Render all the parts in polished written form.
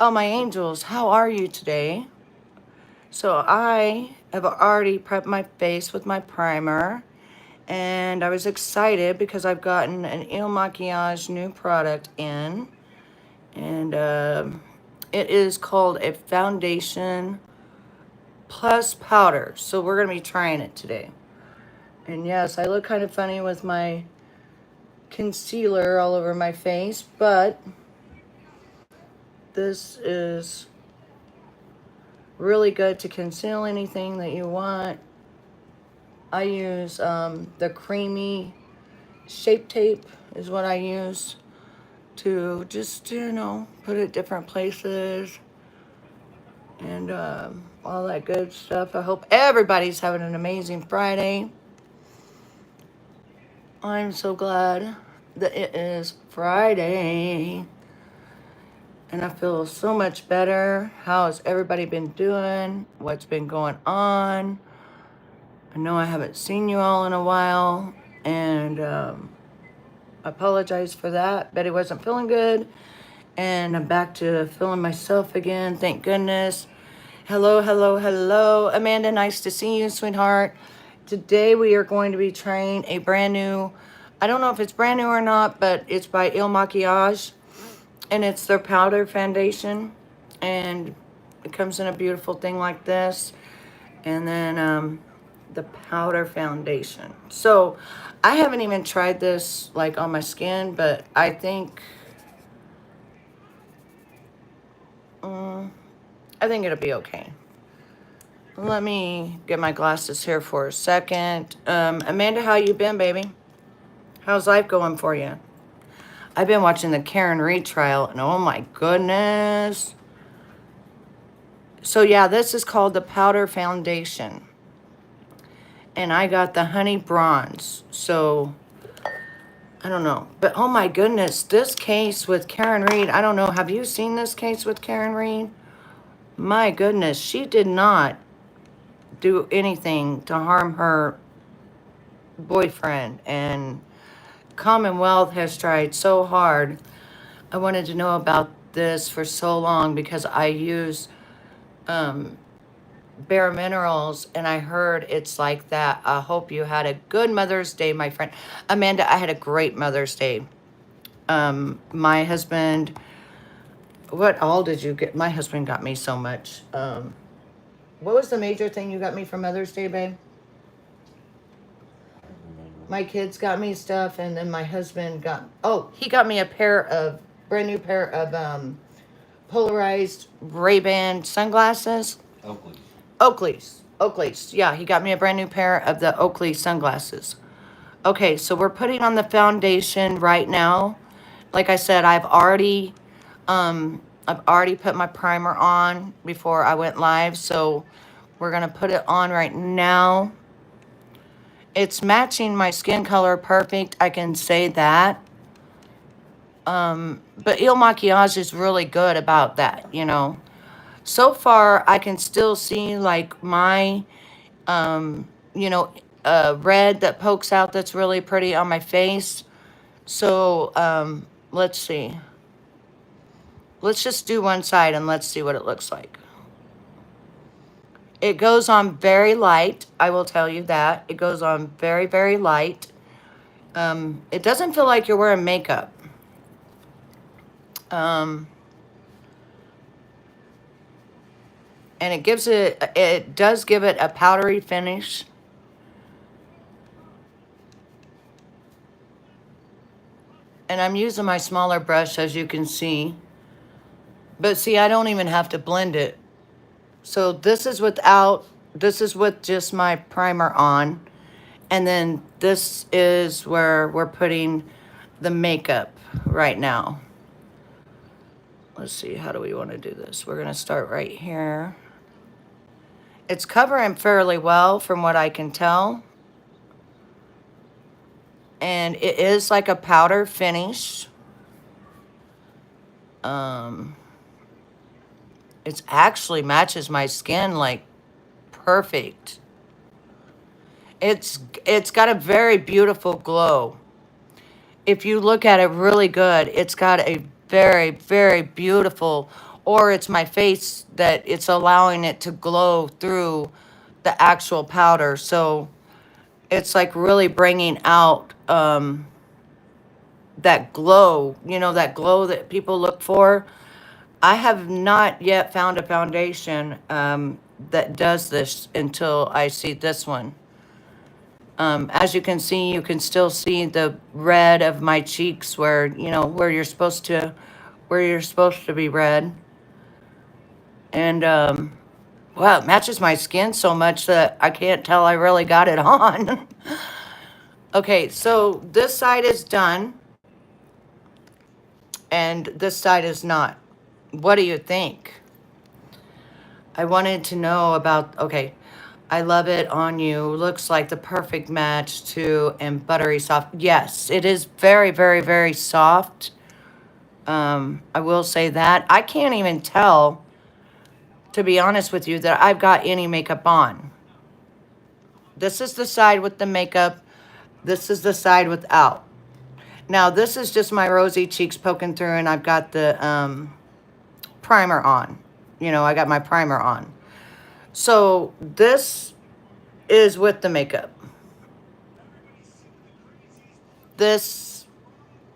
Oh, my angels, how are you today? So I have already prepped my face with my primer, and I was excited because I've gotten an Il Makiage new product in, and it is called a foundation plus powder. So we're gonna be trying it today. And yes, I look kind of funny with my concealer all over my face, but this is really good to conceal anything that you want. I use the creamy shape tape is what I use to just, put it different places and all that good stuff. I hope everybody's having an amazing Friday. I'm so glad that it is Friday and I feel so much better. How has everybody been doing? What's been going on? I know I haven't seen you all in a while, and I apologize for that. Betty wasn't feeling good, and I'm back to feeling myself again. Thank goodness. Hello, hello, hello. Amanda, nice to see you, sweetheart. Today we are going to be trying a brand new, I don't know if it's brand new or not, but it's by Il Makiage, and it's their powder foundation, and it comes in a beautiful thing like this. And then the powder foundation. So I haven't even tried this like on my skin, but I think it'll be okay. Let me get my glasses here for a second. Amanda, how you been, baby? How's life going for you? I've been watching the Karen Reed trial, and oh my goodness. So yeah, this is called the powder foundation. And I got the honey bronze. So I don't know. But oh my goodness, this case with Karen Reed, I don't know. Have you seen this case with Karen Reed? My goodness, she did not do anything to harm her boyfriend. And Commonwealth has tried so hard. I wanted to know about this for so long because I use Bare Minerals, and I heard it's like that. I hope you had a good Mother's Day, my friend. Amanda, I had a great Mother's Day. My husband, what all did you get? My husband got me so much. What was the major thing you got me for Mother's Day, babe? My kids got me stuff, and then my husband he got me a brand new pair of polarized Ray-Ban sunglasses. Oakley's. Yeah, he got me a brand new pair of the Oakley sunglasses. Okay, so we're putting on the foundation right now. Like I said, I've already put my primer on before I went live, so we're gonna put it on right now. It's matching my skin color perfect, I can say that. But Il Makiage is really good about that, So far, I can still see like my, red that pokes out that's really pretty on my face. So let's see. Let's just do one side and let's see what it looks like. It goes on very light. I will tell you that. It goes on very, very light. It doesn't feel like you're wearing makeup. And it does give it a powdery finish. And I'm using my smaller brush, as you can see. But see, I don't even have to blend it. So this is with just my primer on. And then this is where we're putting the makeup right now. Let's see, how do we want to do this? We're going to start right here. It's covering fairly well from what I can tell. And it is like a powder finish. It actually matches my skin like perfect. It's got a very beautiful glow. If you look at it really good, it's got a very, very beautiful or it's my face that it's allowing it to glow through the actual powder. So it's like really bringing out that glow, that glow that people look for. I have not yet found a foundation that does this until I see this one. As you can see, you can still see the red of my cheeks where, where you're supposed to be red. And, wow, it matches my skin so much that I can't tell I really got it on. Okay, so this side is done. And this side is not. What do you think? I wanted to know about, okay, I love it on you. Looks like the perfect match too, and buttery soft. Yes, it is very, very, very soft. I will say that. I can't even tell, to be honest with you, that I've got any makeup on. This is the side with the makeup. This is the side without. Now, this is just my rosy cheeks poking through, and I've got the primer on. I got my primer on. So this is with the makeup. This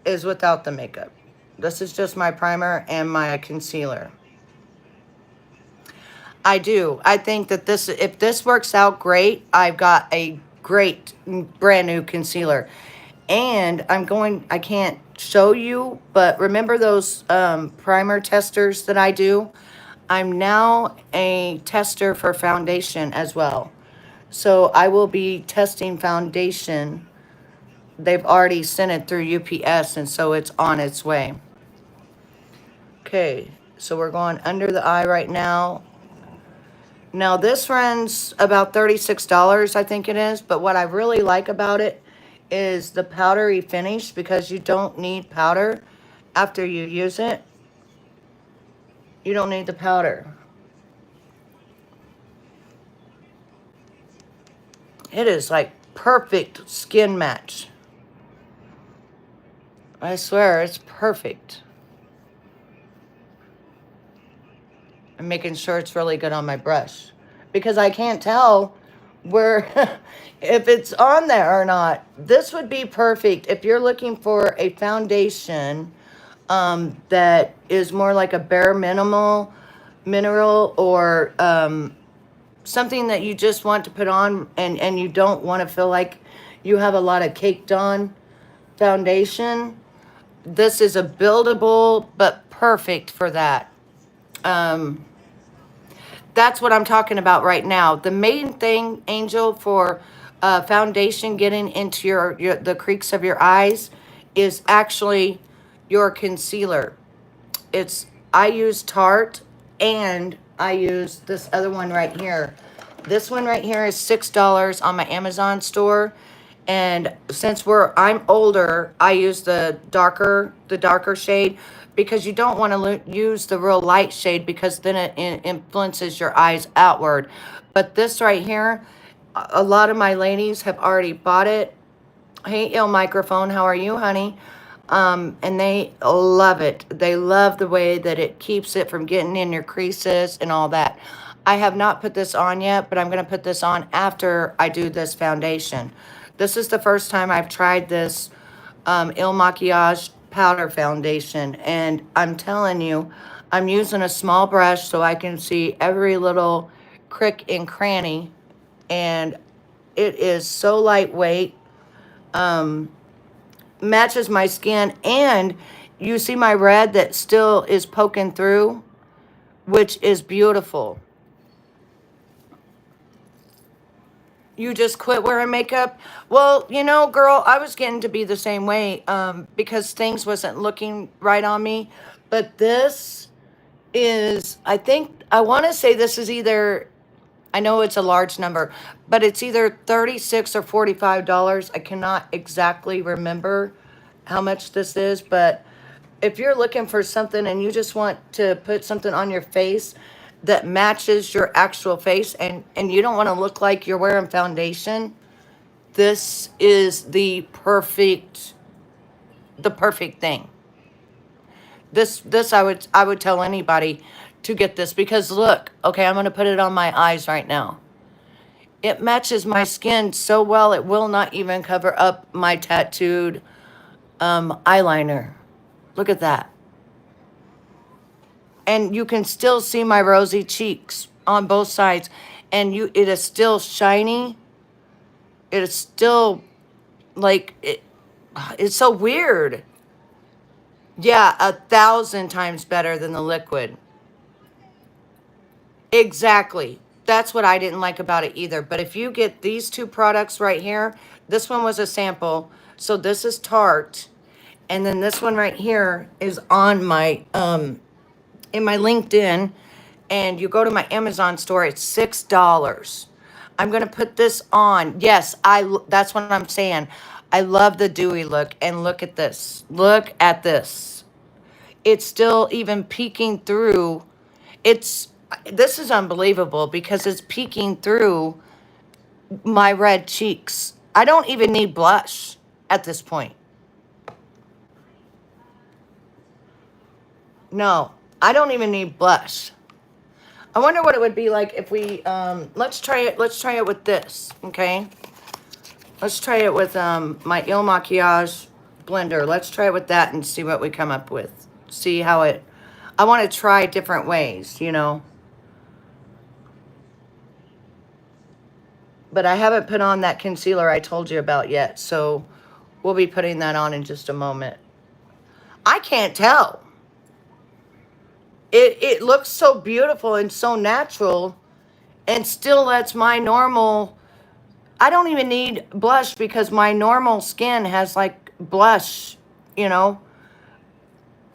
is without the makeup. This is just my primer and my concealer. I do. I think that if this works out great, I've got a great brand new concealer. And I can't show you, but remember those primer testers that I do? I'm now a tester for foundation as well. So I will be testing foundation. They've already sent it through UPS, and so it's on its way. Okay, so we're going under the eye right now. Now this runs about $36, I think it is, but what I really like about it is the powdery finish, because you don't need powder after you use it. You don't need the powder. It is like perfect skin match. I swear, it's perfect. I'm making sure it's really good on my brush, because I can't tell where if it's on there or not. This would be perfect if you're looking for a foundation that is more like a bare mineral, or something that you just want to put on, and you don't want to feel like you have a lot of caked on foundation. This is a buildable, but perfect for that. That's what I'm talking about right now. The main thing, Angel, for foundation getting into the creaks of your eyes is actually your concealer. I use Tarte, and I use this other one right here. This one right here is $6 on my Amazon store. And since I'm older, I use the darker shade, because you don't want to use the real light shade, because then it influences your eyes outward. But this right here, a lot of my ladies have already bought it. Hey, ill microphone, how are you, honey? And they love it. They love the way that it keeps it from getting in your creases and all that. I have not put this on yet, but I'm going to put this on after I do this foundation. This is the first time I've tried this Il Makiage powder foundation, and I'm telling you, I'm using a small brush so I can see every little crick and cranny, and it is so lightweight. Matches my skin, and you see my red that still is poking through, which is beautiful. You just quit wearing makeup? Well, girl, I was getting to be the same way because things wasn't looking right on me. But this is, I want to say this is either, I know it's a large number, but it's either $36 or $45. I cannot exactly remember how much this is, but if you're looking for something and you just want to put something on your face that matches your actual face, and you don't want to look like you're wearing foundation, this is the perfect thing. This I would tell anybody to get this because look, okay, I'm gonna put it on my eyes right now. It matches my skin so well it will not even cover up my tattooed eyeliner. Look at that. And you can still see my rosy cheeks on both sides. And it is still shiny. It is still like it's so weird. Yeah, 1,000 times better than the liquid. Exactly. That's what I didn't like about it either. But if you get these two products right here, this one was a sample. So this is Tarte. And then this one right here is on my in my LinkedIn. And you go to my Amazon store, it's $6. I'm gonna put this on. Yes, that's what I'm saying. I love the dewy look. And look at this. Look at this. It's still even peeking through. This is unbelievable because it's peeking through my red cheeks. I don't even need blush at this point. No, I don't even need blush. I wonder what it would be like if we let's try it with this, okay? Let's try it with my Il Maquillage blender. Let's try it with that and see what we come up with. See how I want to try different ways, you know. But I haven't put on that concealer I told you about yet, so we'll be putting that on in just a moment. I can't tell. It looks so beautiful and so natural, and still that's my normal. I don't even need blush because my normal skin has like blush, you know.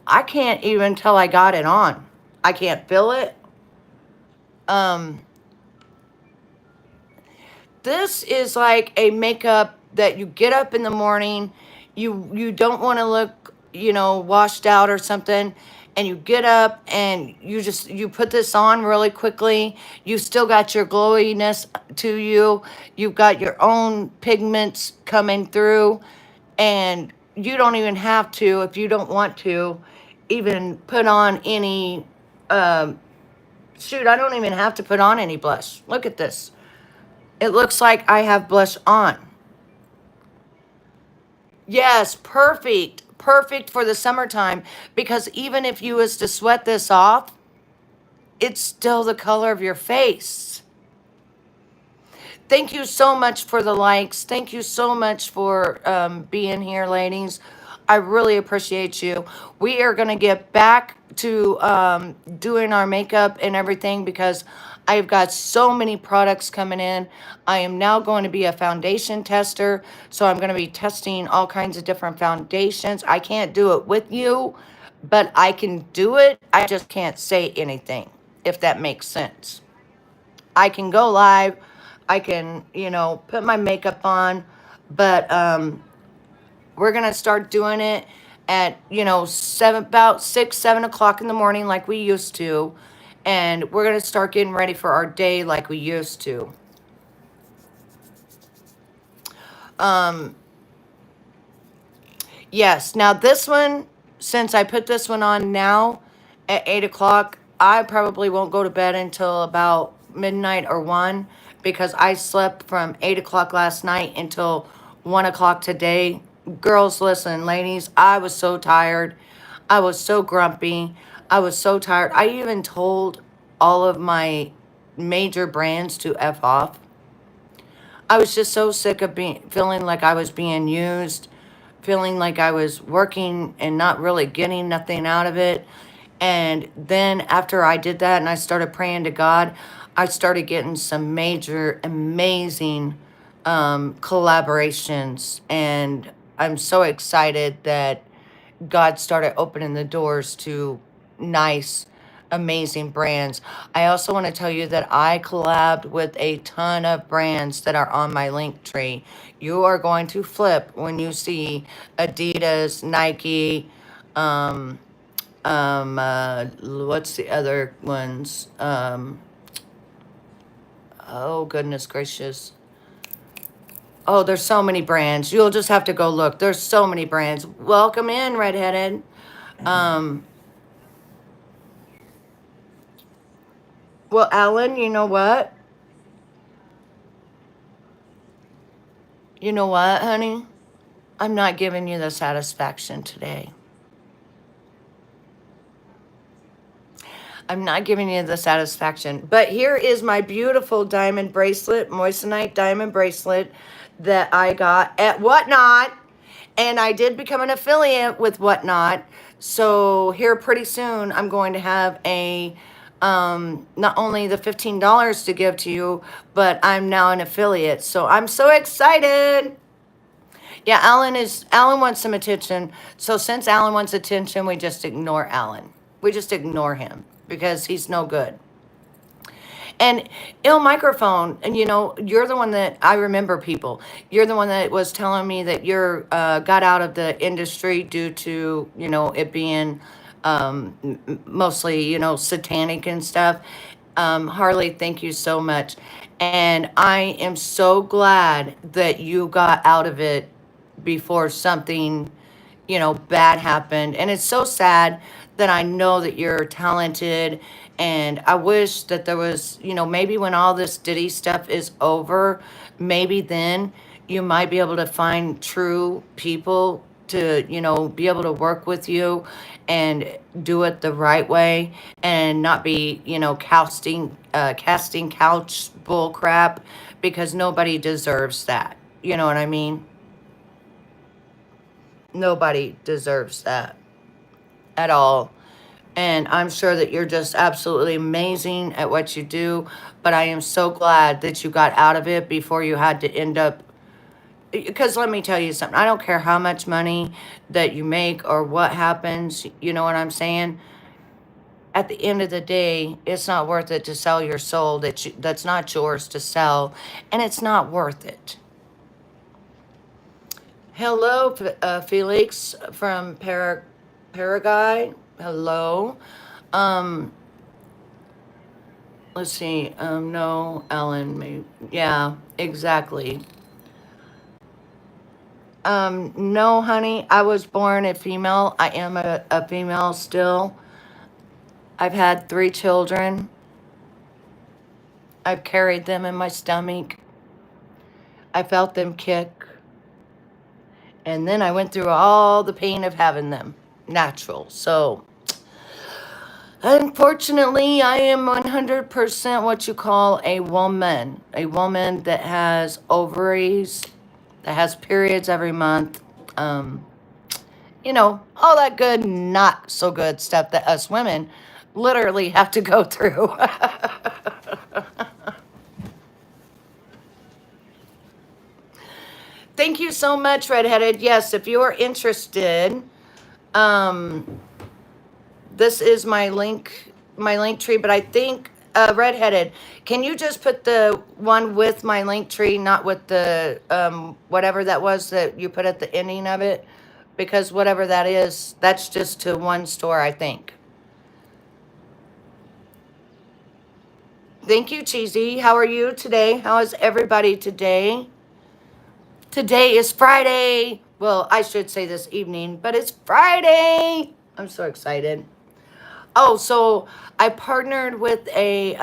I can't even tell I got it on. I can't feel it. Um, This is like a makeup that you get up in the morning, you don't want to look, you know, washed out or something, and you get up and you put this on really quickly. You still got your glowiness to you. You've got your own pigments coming through, and you don't even have to, if you don't want to, even put on any shoot, I don't even have to put on any blush. Look at this. It looks like I have blush on. Yes, perfect. Perfect for the summertime because even if you was to sweat this off, it's still the color of your face. Thank you so much for the likes. Thank you so much for being here, ladies. I really appreciate you. We are going to get back to doing our makeup and everything because I've got so many products coming in. I am now going to be a foundation tester. So I'm going to be testing all kinds of different foundations. I can't do it with you, but I can do it. I just can't say anything, if that makes sense. I can go live. I can, you know, put my makeup on, but we're gonna start doing it at, you know, about 6, 7 o'clock in the morning like we used to, and we're gonna start getting ready for our day like we used to. Yes, now this one, since I put this one on now at 8 o'clock, I probably won't go to bed until about midnight or 1 because I slept from 8 o'clock last night until 1 o'clock today. Girls, listen, ladies, I was so tired. I was so grumpy. I was so tired. I even told all of my major brands to F off. I was just so sick of feeling like I was being used, feeling like I was working and not really getting nothing out of it. And then after I did that and I started praying to God, I started getting some major, amazing collaborations. And I'm so excited that God started opening the doors to nice, amazing brands. I also want to tell you that I collabed with a ton of brands that are on my link tree. You are going to flip when you see Adidas, Nike, what's the other ones? Oh, goodness gracious. Oh, there's so many brands. You'll just have to go look. There's so many brands. Welcome in, redheaded. Well, Alan, you know what? You know what, honey? I'm not giving you the satisfaction today. I'm not giving you the satisfaction. But here is my beautiful diamond bracelet, moissanite diamond bracelet that I got at Whatnot. And I did become an affiliate with Whatnot. So here pretty soon I'm going to have a not only the $15 to give to you, but I'm now an affiliate. So I'm so excited. Yeah, Alan wants some attention. So since Alan wants attention, we just ignore Alan. We just ignore him because he's no good. And ill microphone, and you know, you're the one that I remember people. You're the one that was telling me that you're got out of the industry due to, you know, it being mostly, you know, satanic and stuff. Harley, thank you so much. And I am so glad that you got out of it before something, you know, bad happened. And it's so sad that I know that you're talented. And I wish that there was, you know, maybe when all this Diddy stuff is over, maybe then you might be able to find true people to, you know, be able to work with you and do it the right way and not be, you know, casting couch bull crap, because nobody deserves that. You know what I mean? Nobody deserves that at all. And I'm sure that you're just absolutely amazing at what you do. But I am so glad that you got out of it before you had to end up. Because let me tell you something. I don't care how much money that you make or what happens. You know what I'm saying? At the end of the day, it's not worth it to sell your soul that's not yours to sell. And it's not worth it. Hello, Felix from Paraguay. Hello. Um, let's see. No, Ellen. Maybe. Yeah, exactly. No, honey. I was born a female. I am a female still. I've had 3 children. I've carried them in my stomach. I felt them kick. And then I went through all the pain of having them natural. So, unfortunately, I am 100% what you call a woman. A woman that has ovaries, that has periods every month. You know, all that good, not so good stuff that us women literally have to go through. Thank you so much, Redheaded. Yes, if you are interested, um, this is my link tree, but I think Redheaded, can you just put the one with my link tree, not with the whatever that was that you put at the ending of it? Because whatever that is, that's just to one store, I think. Thank you, Cheesy. How are you today? How is everybody today? Today is Friday. Well, I should say this evening, but it's Friday. I'm so excited. Oh, so I partnered with a,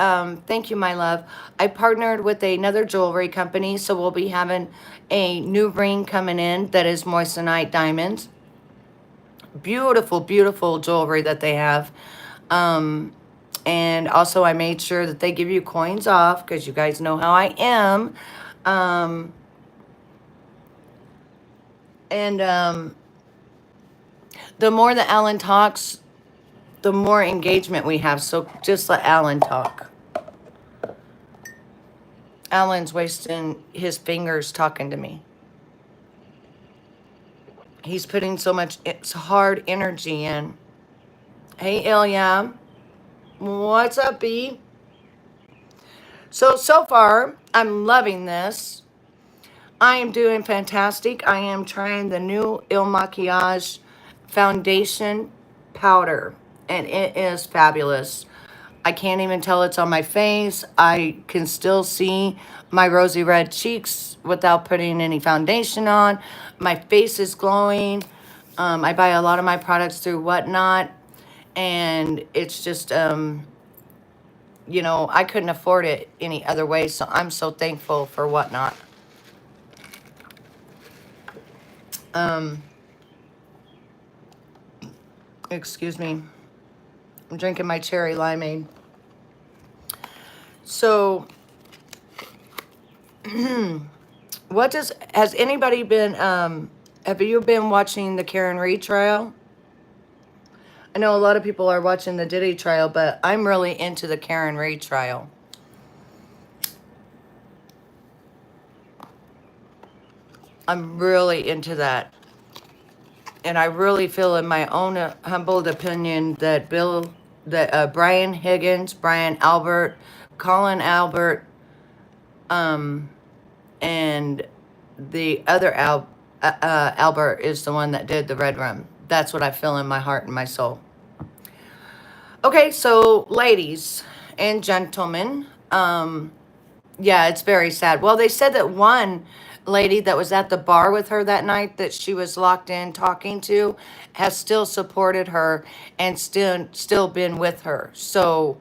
thank you, my love. I partnered with another jewelry company, so we'll be having a new ring coming in that is moissanite diamonds. Beautiful, beautiful jewelry that they have. And also I made sure that they give you coins off, because you guys know how I am. And the more that Alan talks, the more engagement we have. So just let Alan talk. Alan's wasting his fingers talking to me. He's putting so much hard energy in. Hey, Ilya. What's up, B? So far, I'm loving this. I am doing fantastic. I am trying the new Il Maquillage foundation powder, and it is fabulous. I can't even tell it's on my face. I can still see my rosy red cheeks without putting any foundation on. My face is glowing. I buy a lot of my products through Whatnot, and it's just you know, I couldn't afford it any other way. So I'm so thankful for whatnot. Excuse me. I'm drinking my cherry limeade. So, has anybody been, have you been watching the Karen Reed trial? I know a lot of people are watching the Diddy trial, but I'm really into the Karen Reed trial. I'm really into that. And I really feel in my own humbled opinion that Brian Higgins, Brian Albert, Colin Albert, and the other Albert is the one that did the Red Rum. That's what I feel in my heart and my soul. Okay, so ladies and gentlemen, yeah, it's very sad. Well, they said that one lady that was at the bar with her that night that she was locked in talking to has still supported her and still been with her. So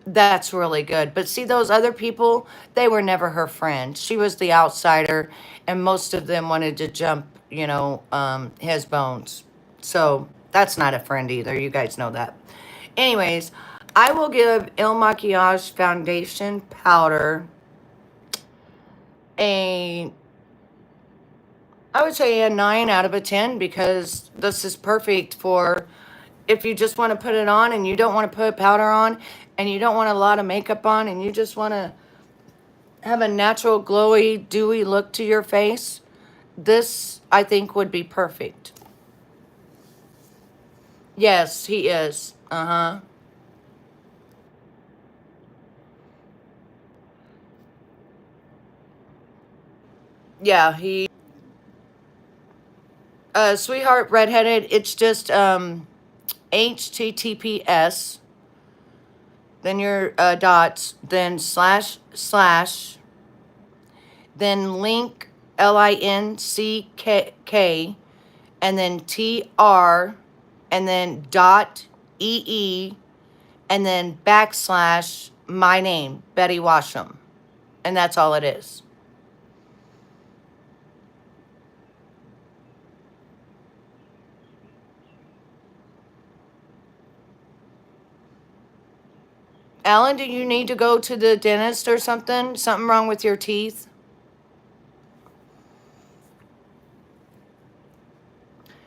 that's really good. But see, those other people, they were never her friend. She was the outsider, and most of them wanted to jump, you know, his bones. So that's not a friend either. You guys know that. Anyways, I will give Il Maquillage Foundation Powder I would say a 9 out of a 10, because this is perfect for if you just want to put it on and you don't want to put powder on and you don't want a lot of makeup on and you just want to have a natural glowy dewy look to your face. This I think would be perfect. Yes, he is. Yeah, he sweetheart redheaded. It's just HTTPS, then your dots, then slash slash, then link LINCK, and then TR, and then dot EE, and then backslash my name, Betty Washam. And that's all it is. Alan, do you need to go to the dentist or something? Something wrong with your teeth?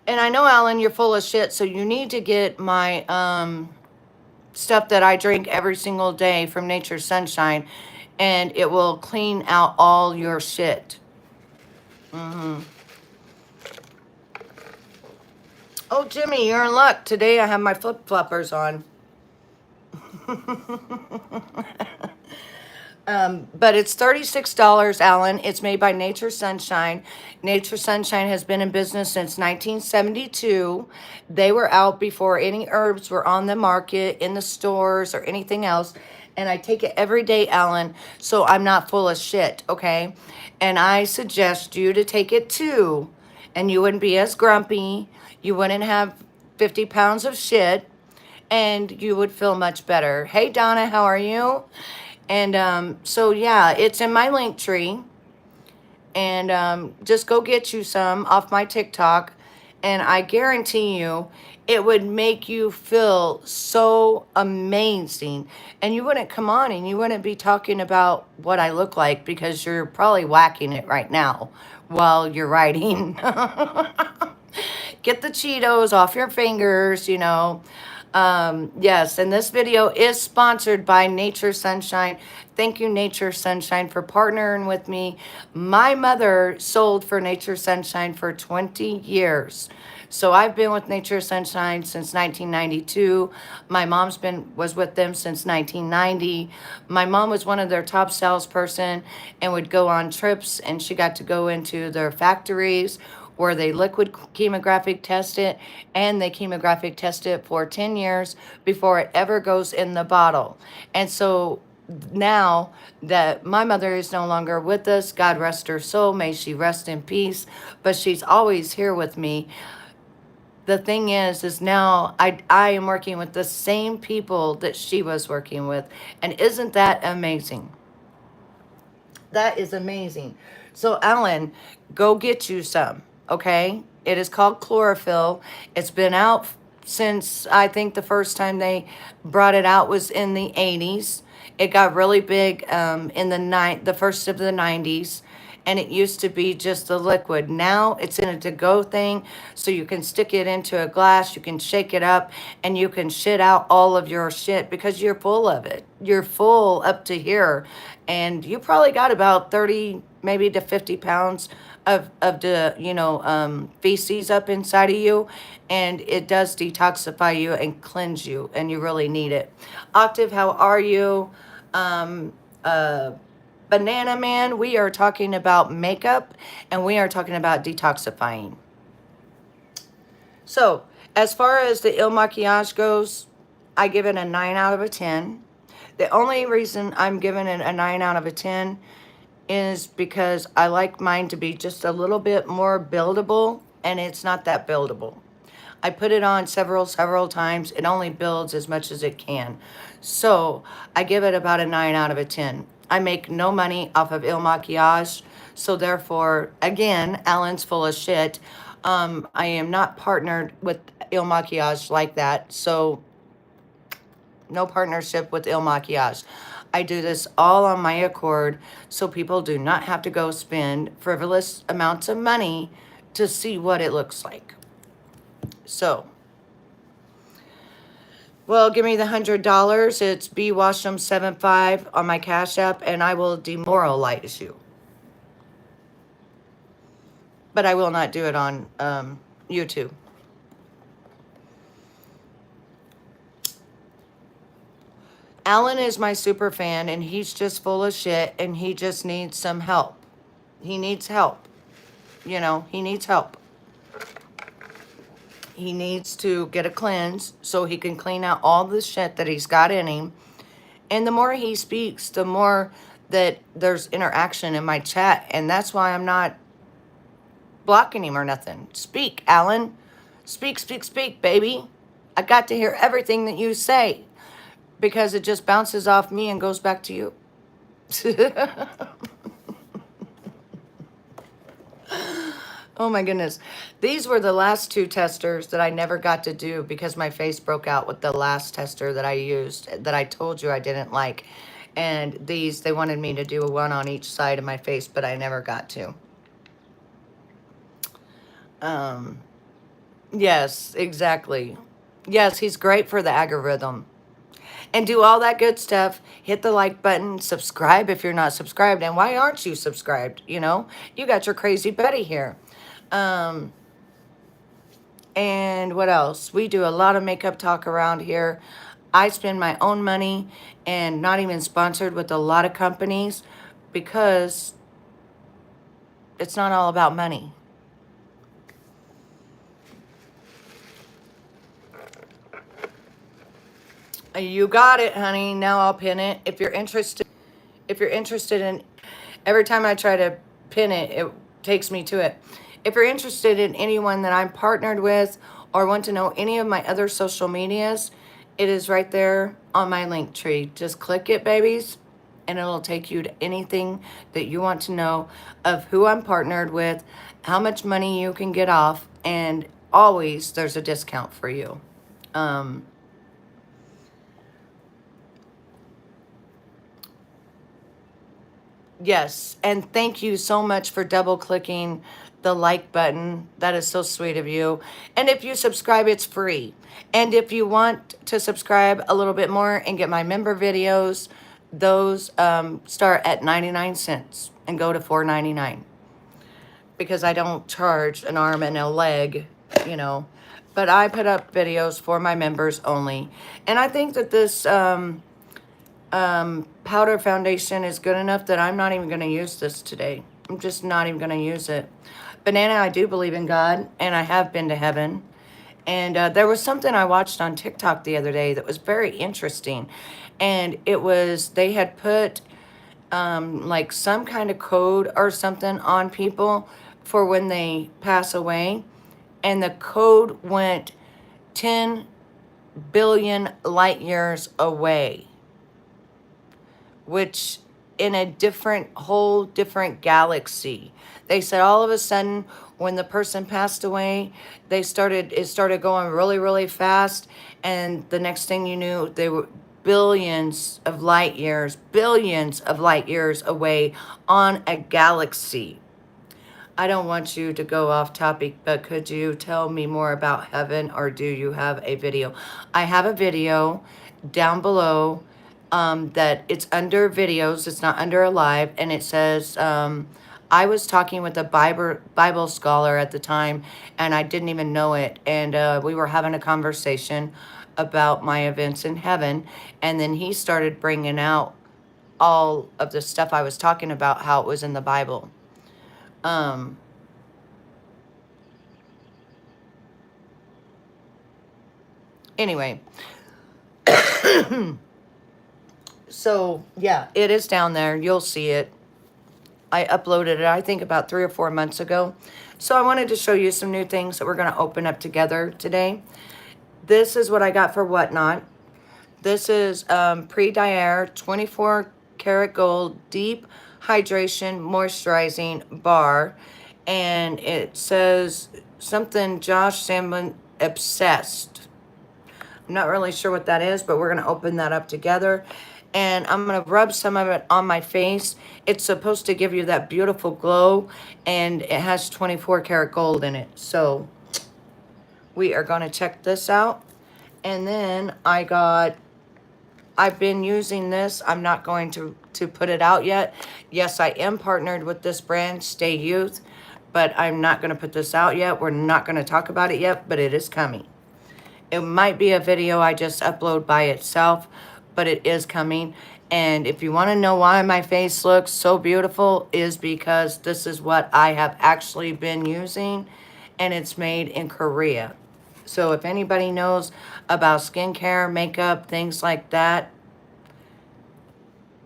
And I know, Alan, you're full of shit, so you need to get my stuff that I drink every single day from Nature's Sunshine, and it will clean out all your shit. Oh, Jimmy, you're in luck. Today I have my flip-floppers on. But it's $36, Alan. It's made by Nature Sunshine. Nature Sunshine has been in business since 1972. They were out before any herbs were on the market, in the stores, or anything else. And I take it every day, Alan, so I'm not full of shit, okay? And I suggest you to take it too. And you wouldn't be as grumpy. You wouldn't have 50 pounds of shit. And you would feel much better. Hey, Donna, how are you? And so, yeah, it's in my link tree. And just go get you some off my TikTok. And I guarantee you, it would make you feel so amazing. And you wouldn't come on and you wouldn't be talking about what I look like, because you're probably whacking it right now while you're writing. Get the Cheetos off your fingers, you know. Yes, and this video is sponsored by Nature Sunshine. Thank you, Nature Sunshine, for partnering with me. My mother sold for Nature Sunshine for 20 years. So I've been with Nature Sunshine since 1992. My mom's was with them since 1990. My mom was one of their top salesperson and would go on trips, and she got to go into their factories where they liquid chemographic test it, and they chemographic test it for 10 years before it ever goes in the bottle. And so now that my mother is no longer with us, God rest her soul, may she rest in peace, but she's always here with me. the thing is now I am working with the same people that she was working with. And isn't that amazing? That is amazing. So, Ellen, go get you some, okay? It is called chlorophyll. It's been out since I think the first time they brought it out was in the 80s. It got really big in the first of the 90s, and it used to be just a liquid. Now it's in a to-go thing, so you can stick it into a glass, you can shake it up, and you can shit out all of your shit because you're full of it. You're full up to here, and you probably got about 30, maybe to 50 pounds of the, feces up inside of you, and it does detoxify you and cleanse you, and you really need it. Octave, how are you? Um, uh, Banana Man, we are talking about makeup and we are talking about detoxifying. So, as far as the Il Maquillage goes, I give it a 9 out of a 10. The only reason I'm giving it a 9 out of a 10 is because I like mine to be just a little bit more buildable, and it's not that buildable. I put it on several times. It only builds as much as it can. So I give it about a 9 out of a 10. I make no money off of Il Maquillage. So therefore, again, Alan's full of shit. I am not partnered with Il Maquillage like that. So no partnership with Il Maquillage. I do this all on my accord so people do not have to go spend frivolous amounts of money to see what it looks like. So, well, give me the $100. It's bwasham75 on my Cash App, and I will demoralize you. But I will not do it on YouTube. Alan is my super fan, and he's just full of shit, and he just needs some help. He needs help. He needs help. He needs to get a cleanse so he can clean out all the shit that he's got in him. And the more he speaks, the more that there's interaction in my chat. And that's why I'm not blocking him or nothing. Speak, Alan. Speak, baby. I got to hear everything that you say because it just bounces off me and goes back to you. Oh my goodness. These were the last 2 testers that I never got to do because my face broke out with the last tester that I used that I told you I didn't like. And these, they wanted me to do one on each side of my face, but I never got to. Yes, exactly. Yes, he's great for the algorithm. And do all that good stuff. Hit the like button. Subscribe if you're not subscribed. And why aren't you subscribed? You got your crazy Betty here. And what else? We do a lot of makeup talk around here. I spend my own money and not even sponsored with a lot of companies because it's not all about money. You got it, honey. Now I'll pin it. If you're interested in, every time I try to pin it, it takes me to it. If you're interested in anyone that I'm partnered with or want to know any of my other social medias, it is right there on my link tree. Just click it, babies, and it'll take you to anything that you want to know of who I'm partnered with, how much money you can get off, and always there's a discount for you. Yes, and thank you so much for double clicking the like button. That is so sweet of you. And if you subscribe, it's free. And if you want to subscribe a little bit more and get my member videos, those start at 99 cents and go to $4.99 because I don't charge an arm and a leg, But I put up videos for my members only. And I think that this powder foundation is good enough that I'm not even going to use this today. I'm just not even going to use it. Banana, I do believe in God, and I have been to heaven. And there was something I watched on TikTok the other day that was very interesting. And it was, they had put like some kind of code or something on people for when they pass away. and the code went 10 billion light years away, which in a whole different galaxy. They said all of a sudden when the person passed away, it started going really, really fast. And the next thing you knew, they were billions of light years away on a galaxy. I don't want you to go off topic, but could you tell me more about heaven, or do you have a video? I have a video down below that it's under videos. It's not under alive. And it says, I was talking with a Bible scholar at the time, and I didn't even know it. And we were having a conversation about my events in heaven. And then he started bringing out all of the stuff I was talking about, how it was in the Bible. Anyway, so yeah, it is down there. You'll see it. I uploaded it, I think, about 3 or 4 months ago. So I wanted to show you some new things that we're going to open up together today. This is what I got for Whatnot. This is pre-Diare 24 karat gold deep hydration moisturizing bar. And it says something Josh Salmon obsessed. I'm not really sure what that is, but we're going to open that up together. And I'm going to rub some of it on my face. It's supposed to give you that beautiful glow, and it has 24 karat gold in it. So we are going to check this out. And then I've been using this. I'm not going to put it out yet. Yes, I am partnered with this brand, Stay Youth, but I'm not going to put this out yet. We're not going to talk about it yet, but it is coming. It might be a video I just upload by itself, but it is coming. And if you want to know why my face looks so beautiful, is because this is what I have actually been using, and it's made in Korea. So if anybody knows about skincare, makeup, things like that,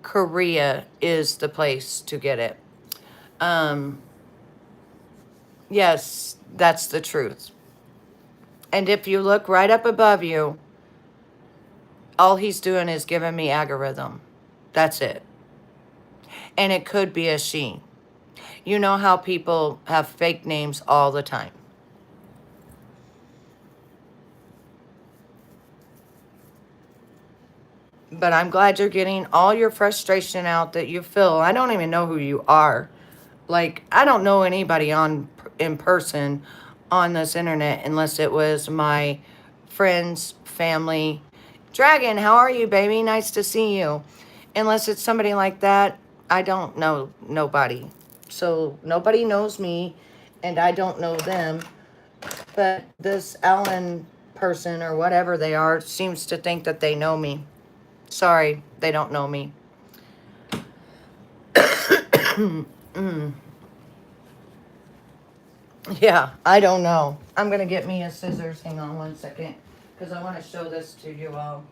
Korea is the place to get it. Yes, that's the truth. And if you look right up above you, all he's doing is giving me algorithm. That's it. And it could be a she. You know how people have fake names all the time. But I'm glad you're getting all your frustration out that you feel. I don't even know who you are. Like, I don't know anybody in person on this internet unless it was my friends, family. Dragon, how are you, baby? Nice to see you. Unless it's somebody like that, I don't know nobody. So nobody knows me, and I don't know them. But this Alan person, or whatever they are, seems to think that they know me. Sorry, they don't know me. Yeah, I don't know. I'm going to get me a scissors. Hang on one second, because I want to show this to you all.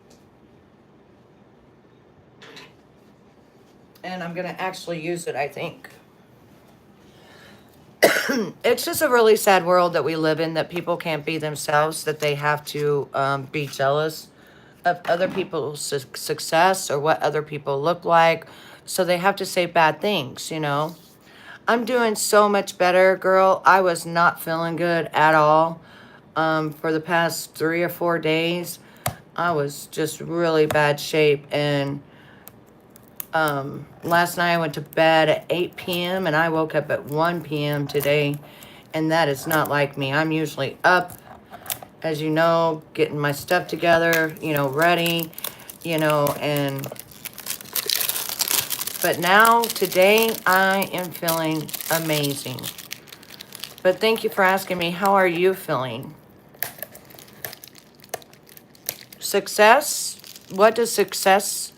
And I'm going to actually use it, I think. It's just a really sad world that we live in, that people can't be themselves, that they have to be jealous of other people's success or what other people look like. So they have to say bad things, you know. I'm doing so much better, girl. I was not feeling good at all for the past 3 or 4 days. I was just really bad shape. And last night I went to bed at 8 p.m. and I woke up at 1 p.m. today. And that is not like me. I'm usually up, as you know, getting my stuff together, you know, ready, you know, but now, today, I am feeling amazing. But thank you for asking me, how are you feeling? Success? What success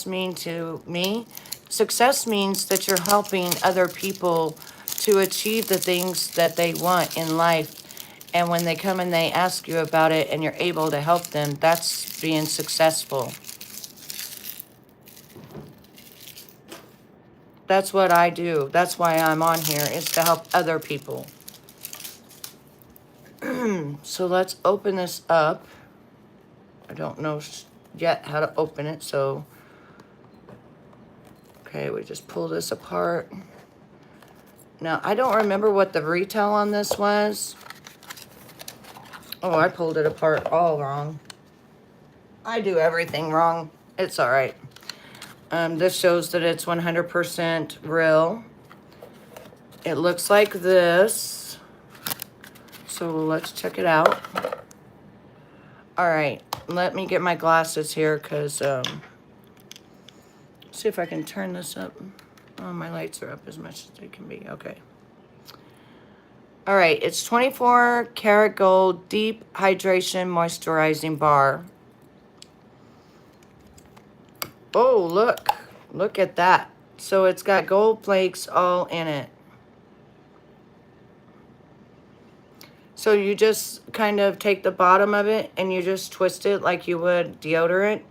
mean to me? Success means that you're helping other people to achieve the things that they want in life. And when they come and they ask you about it and you're able to help them, that's being successful. That's what I do. That's why I'm on here, is to help other people. So let's open this up. I don't know yet how to open it, so... Okay, we just pull this apart. Now, I don't remember what the retail on this was. Oh, I pulled it apart all wrong. I do everything wrong. It's all right. This shows that it's 100% real. It looks like this. So let's check it out. All right, let me get my glasses here because, see if I can turn this up. Oh, my lights are up as much as they can be. Okay. All right, it's 24 karat gold deep hydration moisturizing bar. Oh, look at that. So it's got gold flakes all in it. So you just kind of take the bottom of it and you just twist it like you would deodorant.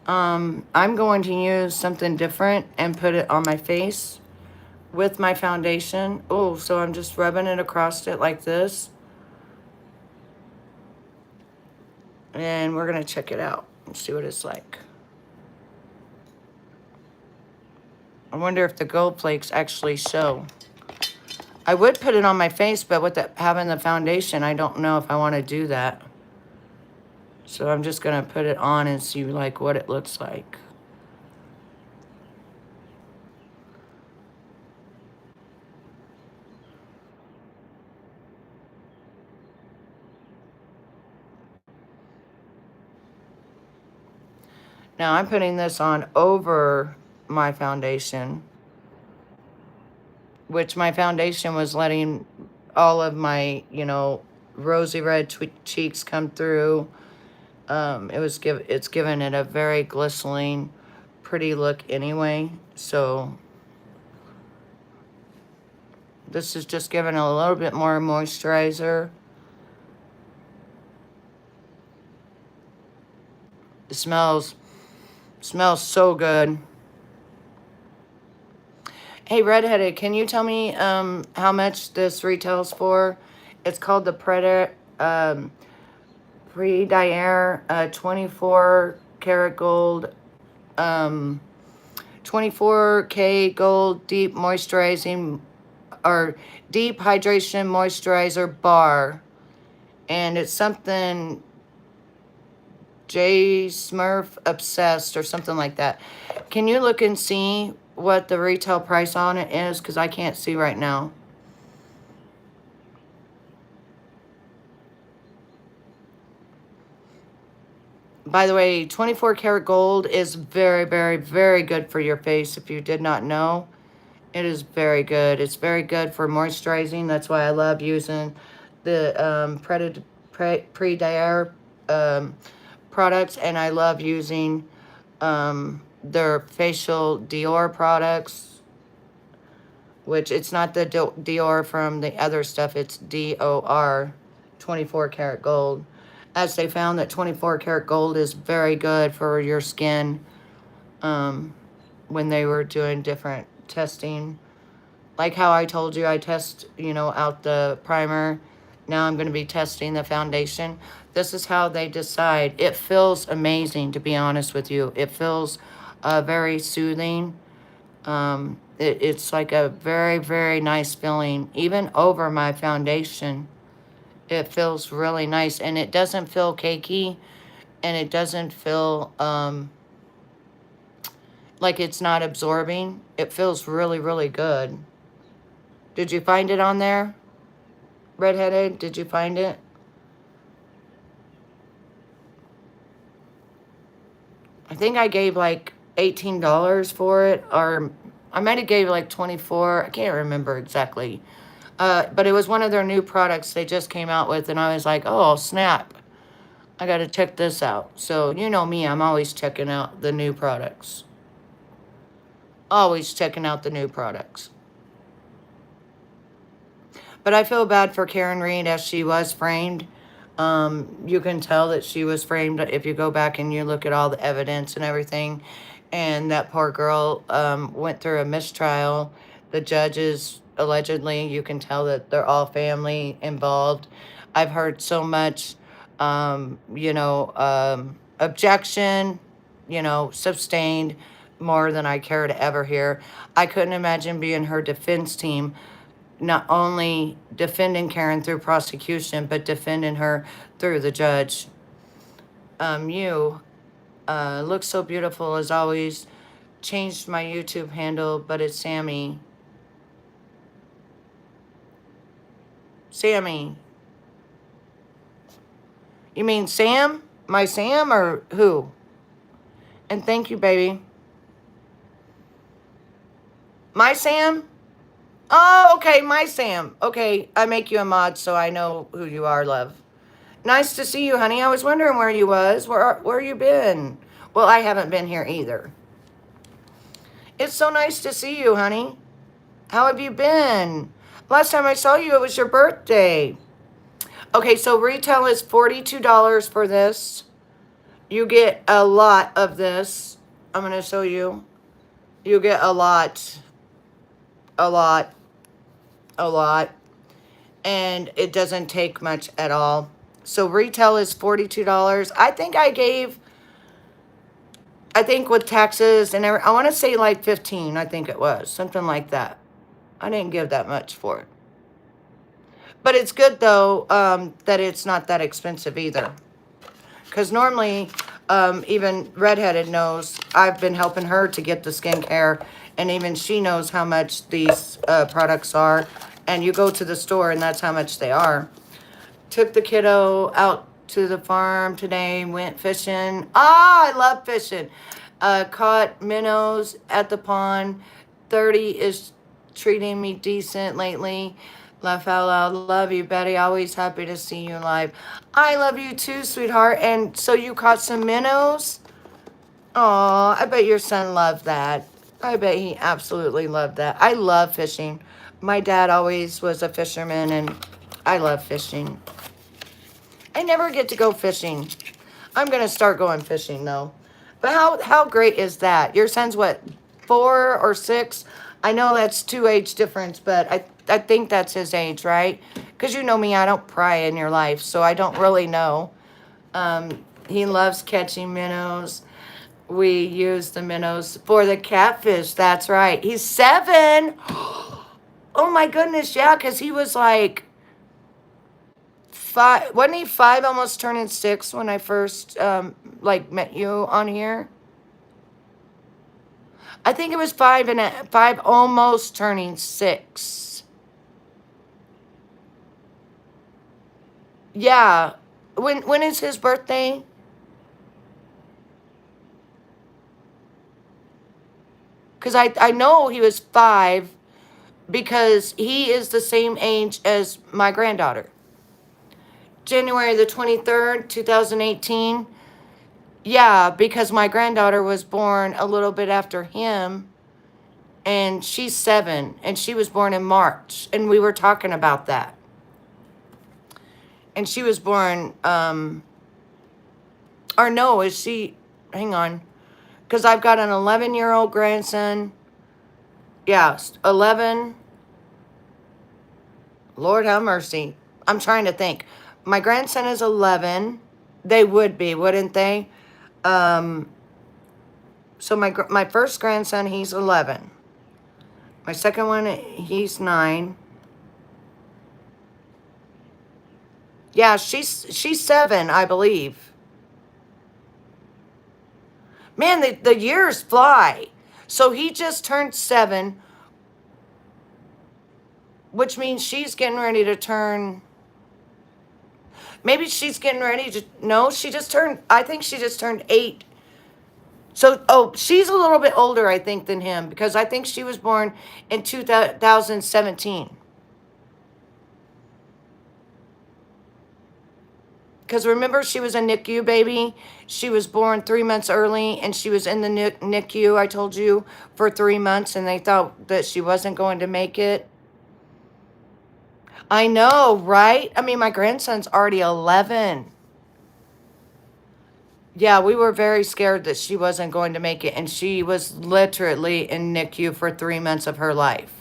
I'm going to use something different and put it on my face with my foundation. Oh, so I'm just rubbing it across it like this. And we're going to check it out and see what it's like. I wonder if the gold flakes actually show. I would put it on my face, but with having the foundation, I don't know if I want to do that. So I'm just going to put it on and see like what it looks like. Now I'm putting this on over my foundation, which my foundation was letting all of my, you know, rosy red cheeks come through. It's giving it a very glistening, pretty look anyway. So this is just giving a little bit more moisturizer. It smells so good. Hey, Redheaded, can you tell me how much this retails for? It's called the Pre-Diaire 24 karat gold, 24K gold deep moisturizing or deep hydration moisturizer bar. And it's something J Smurf Obsessed or something like that. Can you look and see what the retail price on it is? Because I can't see right now. By the way, 24 karat gold is very, very, very good for your face. If you did not know, it is very good. It's very good for moisturizing. That's why I love using the Pre-Diaire products, and I love using their facial Dior products, which it's not the Dior from the other stuff. It's DOR, 24 karat gold. As they found that 24 karat gold is very good for your skin when they were doing different testing. Like how I told you, I test, you know, out the primer. Now I'm going to be testing the foundation. This is how they decide. It feels amazing, to be honest with you. It feels very soothing. It's like a very, very nice feeling. Even over my foundation, it feels really nice. And it doesn't feel cakey. And it doesn't feel like it's not absorbing. It feels really, really good. Did you find it on there? Redheaded, did you find it? I think I gave like $18 for it, or I might have gave like 24. I can't remember exactly. But it was one of their new products they just came out with, and I was like, oh, snap. I got to check this out. So, you know me, I'm always checking out the new products. Always checking out the new products. But I feel bad for Karen Reed as she was framed. You can tell that she was framed if you go back and you look at all the evidence and everything. And that poor girl went through a mistrial. The judges, allegedly, you can tell that they're all family involved. I've heard so much, objection, sustained more than I care to ever hear. I couldn't imagine being her defense team, not only defending Karen through prosecution, but defending her through the judge. You look so beautiful as always. Changed my YouTube handle, but it's Sammy. Sammy. You mean Sam? My Sam or who? And thank you, baby. My Sam? Oh, okay, my Sam. Okay, I make you a mod so I know who you are, love. Nice to see you, honey. I was wondering where you was. Where you been? Well, I haven't been here either. It's so nice to see you, honey. How have you been? Last time I saw you, it was your birthday. Okay, so retail is $42 for this. You get a lot of this. I'm going to show you. You get a lot. A lot. A lot. And it doesn't take much at all. So retail is $42. I think with taxes and everything, I want to say like 15, I think it was. Something like that. I didn't give that much for it. But it's good, though, that it's not that expensive either. Because normally, even Redheaded knows, I've been helping her to get the skincare. And even she knows how much these products are. And you go to the store, and that's how much they are. Took the kiddo out to the farm today. Went fishing. Ah, I love fishing. Caught minnows at the pond. 30 is treating me decent lately. Laugh out loud. Love you, Betty. Always happy to see you live. I love you too, sweetheart. And so you caught some minnows? Aw, I bet your son loved that. I bet he absolutely loved that. I love fishing. My dad always was a fisherman, and I love fishing. I never get to go fishing. I'm going to start going fishing, though. But how great is that? Your son's what, 4 or 6? I know that's 2 age difference, but I think that's his age, right? Because you know me, I don't pry in your life, so I don't really know. He loves catching minnows. We use the minnows for the catfish. That's right. He's 7. Oh, my goodness, yeah, because he was like 5. Wasn't he 5, almost turning 6 when I first, met you on here? I think it was 5 almost turning 6. Yeah. When is his birthday? Because I know he was 5 because he is the same age as my granddaughter. January the 23rd, 2018. Yeah, because my granddaughter was born a little bit after him, and she's 7, and she was born in March, and we were talking about that. And she was born, or no, is she, hang on, because I've got an 11-year-old grandson. Yeah, 11. Lord have mercy. I'm trying to think. My grandson is 11. They would be, wouldn't they? So my first grandson, he's 11. My second one, he's 9. Yeah, she's 7, I believe. Man, the years fly. So he just turned 7, which means she's getting ready to turn. Maybe she's getting ready to. No, I think she just turned 8. So, she's a little bit older, I think, than him, because I think she was born in 2017. Because remember, she was a NICU baby. She was born 3 months early, and she was in the NICU, I told you, for 3 months, and they thought that she wasn't going to make it. I know, right? I mean, my grandson's already 11. Yeah, we were very scared that she wasn't going to make it, and she was literally in NICU for 3 months of her life.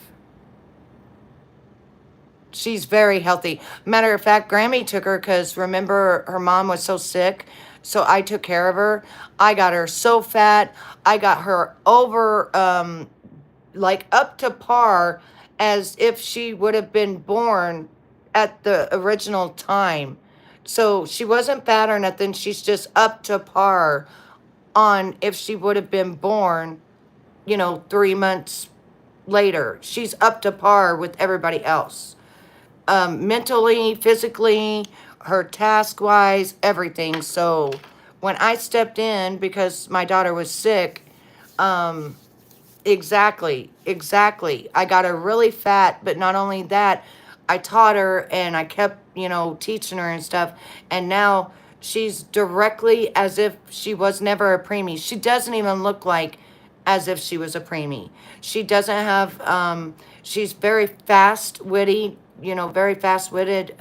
She's very healthy. Matter of fact, Grammy took her because remember her mom was so sick. So I took care of her. I got her so fat. I got her over, like up to par as if she would have been born at the original time. So she wasn't fat or nothing. She's just up to par on if she would have been born, 3 months later. She's up to par with everybody else. Mentally, physically, her task wise, everything. So when I stepped in because my daughter was sick, exactly, exactly. I got her really fat, but not only that, I taught her and I kept, teaching her and stuff. And now she's directly as if she was never a preemie. She doesn't even look like as if she was a preemie. She doesn't have, she's very fast, witty, very fast witted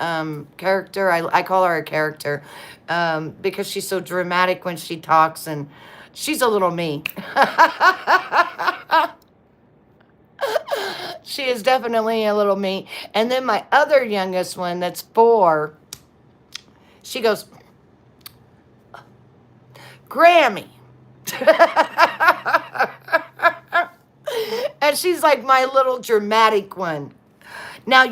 character. I call her a character because she's so dramatic when she talks and she's a little me. She is definitely a little me. And then my other youngest one, that's 4, she goes, Grammy. And she's like my little dramatic one. Now,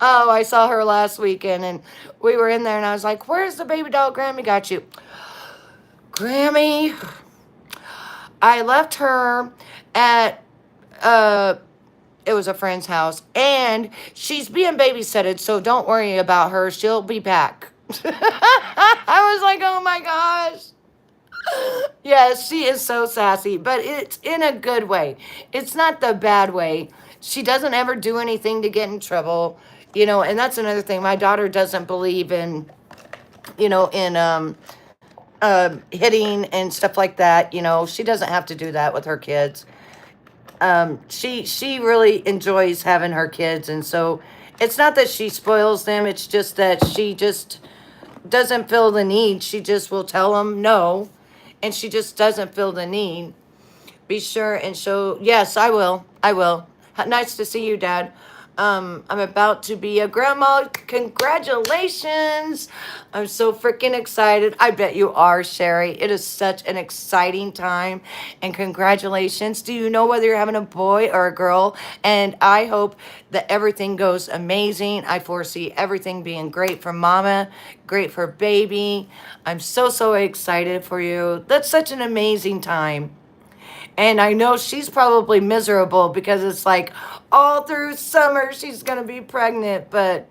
Oh, I saw her last weekend and we were in there and I was like, where's the baby doll Grammy got you? Grammy, I left her at, it was a friend's house and she's being babysitted, so don't worry about her. She'll be back. I was like, oh my gosh. Yes, she is so sassy, but it's in a good way. It's not the bad way. She doesn't ever do anything to get in trouble, and that's another thing. My daughter doesn't believe in, hitting and stuff like that. She doesn't have to do that with her kids. She really enjoys having her kids, and so it's not that she spoils them. It's just that she just doesn't feel the need. She just will tell them no, and she just doesn't feel the need. Be sure and show. Yes, I will. I will. Nice to see you, Dad. I'm about to be a grandma. Congratulations. I'm so freaking excited. I bet you are, Sherry. It is such an exciting time. And congratulations. Do you know whether you're having a boy or a girl? And I hope that everything goes amazing. I foresee everything being great for mama, great for baby. I'm so, so excited for you. That's such an amazing time. And I know she's probably miserable because it's like all through summer she's going to be pregnant. But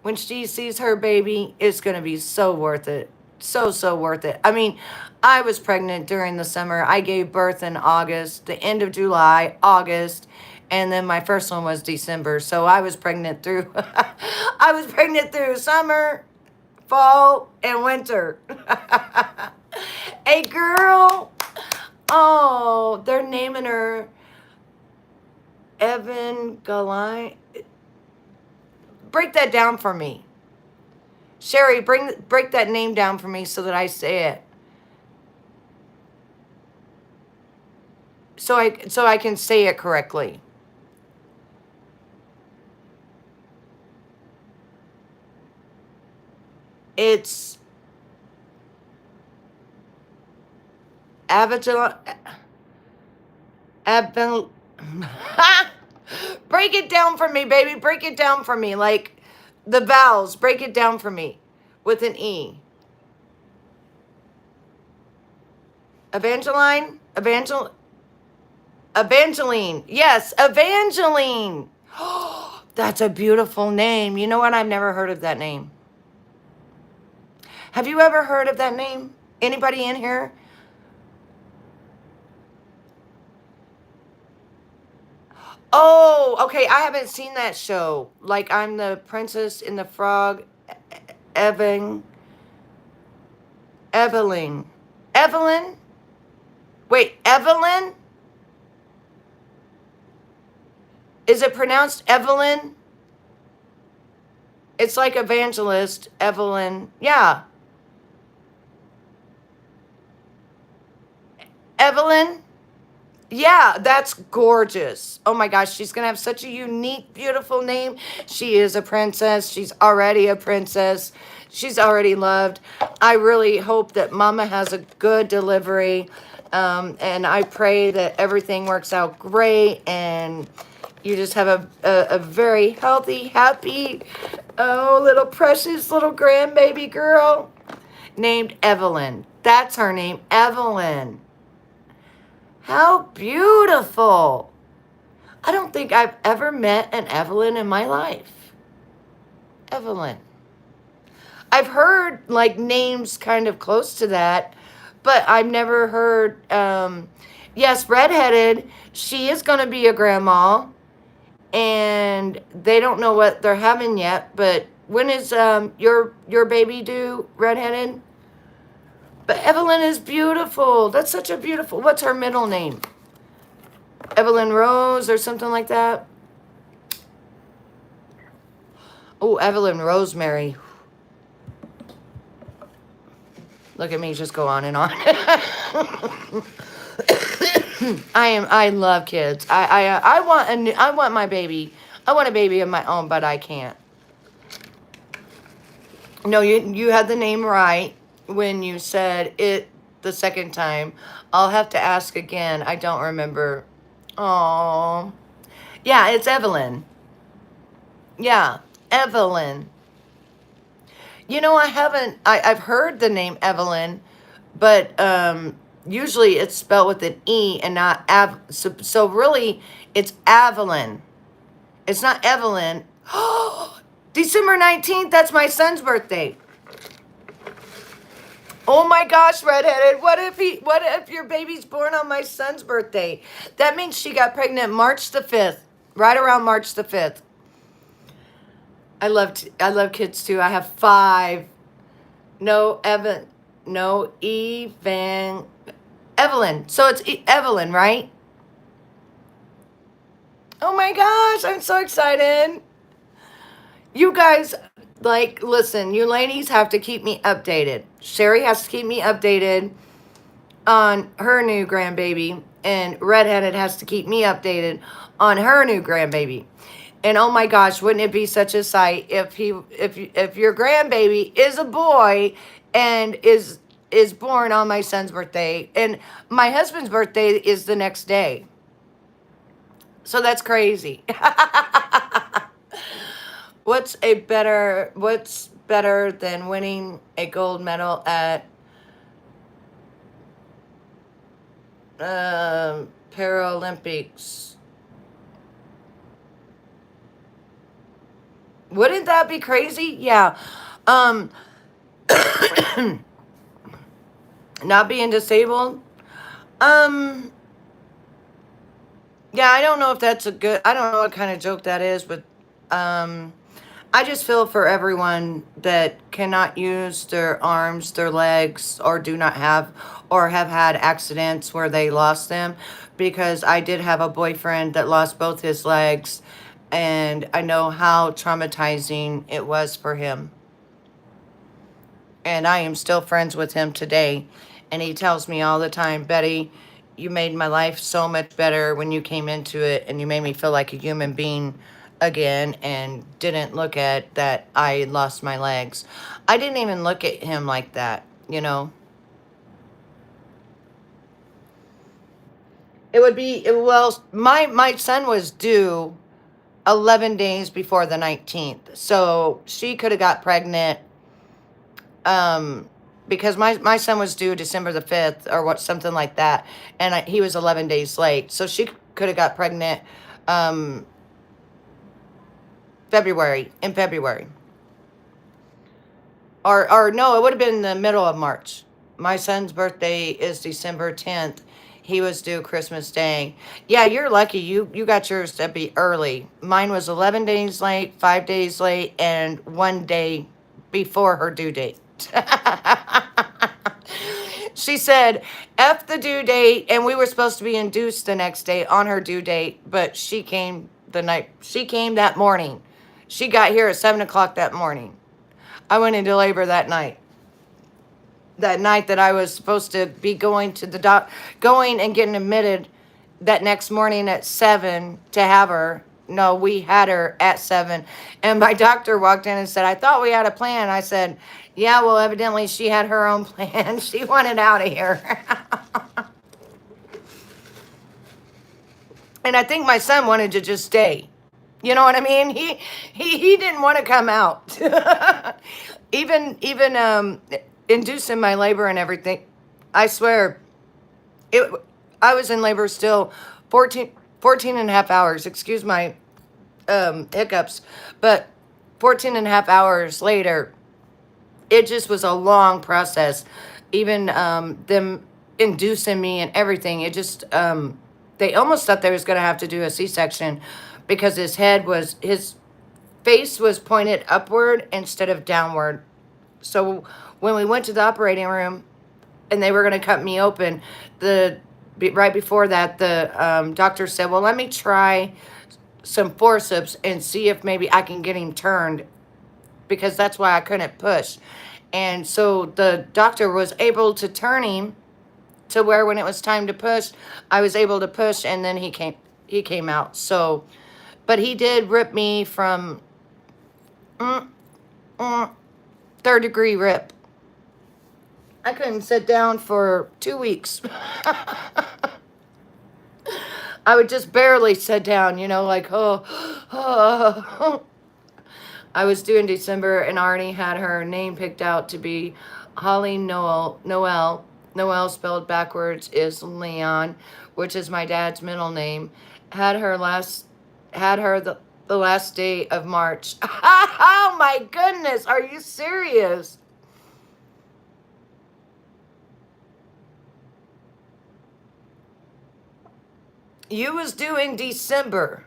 when she sees her baby, it's going to be so worth it. So, so worth it. I mean, I was pregnant during the summer. I gave birth in August, the end of July, August. And then my first one was December. So I was pregnant through, I was pregnant through summer, fall, and winter. Hey, girl. Oh, they're naming her Evan Galai. Break that down for me. Sherry, break that name down for me so that I say it. So I can say it correctly. It's Avatar. Break it down for me, baby. Break it down for me. Like the vowels. Break it down for me with an E. Evangeline? Evangeline. Yes, Evangeline. That's a beautiful name. You know what? I've never heard of that name. Have you ever heard of that name? Anybody in here? Oh, okay. I haven't seen that show. Like I'm the Princess in the Frog. Evan. Evelyn. Evelyn? Wait, Evelyn? Is it pronounced Evelyn? It's like evangelist, Evelyn. Yeah. Evelyn? Yeah, that's gorgeous. Oh my gosh, she's gonna have such a unique, beautiful name. She is a princess. She's already a princess. She's already loved. I really hope that Mama has a good delivery. And I pray that everything works out great and you just have a very healthy, happy, oh, little precious little grandbaby girl named Evelyn. That's her name, Evelyn. How beautiful. I don't think I've ever met an Evelyn in my life. Evelyn. I've heard like names kind of close to that, but I've never heard, yes, redheaded. She is going to be a grandma and they don't know what they're having yet, but when is your baby due, redheaded? But Evelyn is beautiful. That's such a beautiful, what's her middle name? Evelyn Rose or something like that. Oh, Evelyn Rosemary. Look at me just go on and on. I love kids. I want my baby. I want a baby of my own, but I can't. No, you had the name right when you said it the second time. I'll have to ask again. I don't remember. Oh, yeah, it's Evelyn. Yeah, Evelyn. You know, I've heard the name Evelyn, but usually it's spelled with an E and not so really it's Evelyn. It's not Evelyn. December 19th, that's my son's birthday. Oh my gosh, redheaded. What if your baby's born on my son's birthday? That means she got pregnant March the 5th, right around March the 5th. I love kids too. I have 5. No Evelyn. Evelyn. So it's Evelyn, right? Oh my gosh, I'm so excited. You guys, like, listen, you ladies have to keep me updated. Sherry has to keep me updated on her new grandbaby, and redheaded has to keep me updated on her new grandbaby. And oh my gosh, wouldn't it be such a sight if your grandbaby is a boy and is born on my son's birthday, and my husband's birthday is the next day. So that's crazy. What's better than winning a gold medal at Paralympics? Wouldn't that be crazy? Yeah. Not being disabled. Yeah, I don't know if that's I don't know what kind of joke that is, but I just feel for everyone that cannot use their arms, their legs, or do not have, or have had accidents where they lost them, because I did have a boyfriend that lost both his legs, and I know how traumatizing it was for him. And I am still friends with him today, and he tells me all the time, Betty, you made my life so much better when you came into it, and you made me feel like a human being again, and didn't look at that I lost my legs. I didn't even look at him like that, you know. It would be, well, my son was due 11 days before the 19th, so she could have got pregnant, because my son was due December the 5th or what, something like that, and he was 11 days late, so she could have got pregnant in February. Or no, it would have been the middle of March. My son's birthday is December 10th. He was due Christmas Day. Yeah, you're lucky. You got yours to be early. Mine was 11 days late, 5 days late, and 1 day before her due date. She said, F the due date, and we were supposed to be induced the next day on her due date, but she came that morning. She got here at 7 o'clock that morning. I went into labor that night. that night that I was supposed to be going to the going and getting admitted that next morning at 7 to have her. No, we had her at 7. And my doctor walked in and said, I thought we had a plan. I said, yeah, well, evidently she had her own plan. She wanted out of here. And I think my son wanted to just stay. You know what I mean? He didn't want to come out. even inducing my labor and everything. I swear, I was in labor still 14 and a half hours. Excuse my hiccups, but 14 and a half hours later, it just was a long process. Even them inducing me and everything, it just they almost thought they was going to have to do a C-section because his face was pointed upward instead of downward. So when we went to the operating room and they were going to cut me open, right before that, the doctor said, well, let me try some forceps and see if maybe I can get him turned, because that's why I couldn't push. And so the doctor was able to turn him to where when it was time to push, I was able to push, and then he came out. So, but he did rip me from 3rd degree rip. I couldn't sit down for 2 weeks. I would just barely sit down, you know, like, oh. I was due in December and already had her name picked out to be Holly Noel. Noel spelled backwards is Leon, which is my dad's middle name. Had her the last day of March. Oh my goodness, are you serious? You was due in December.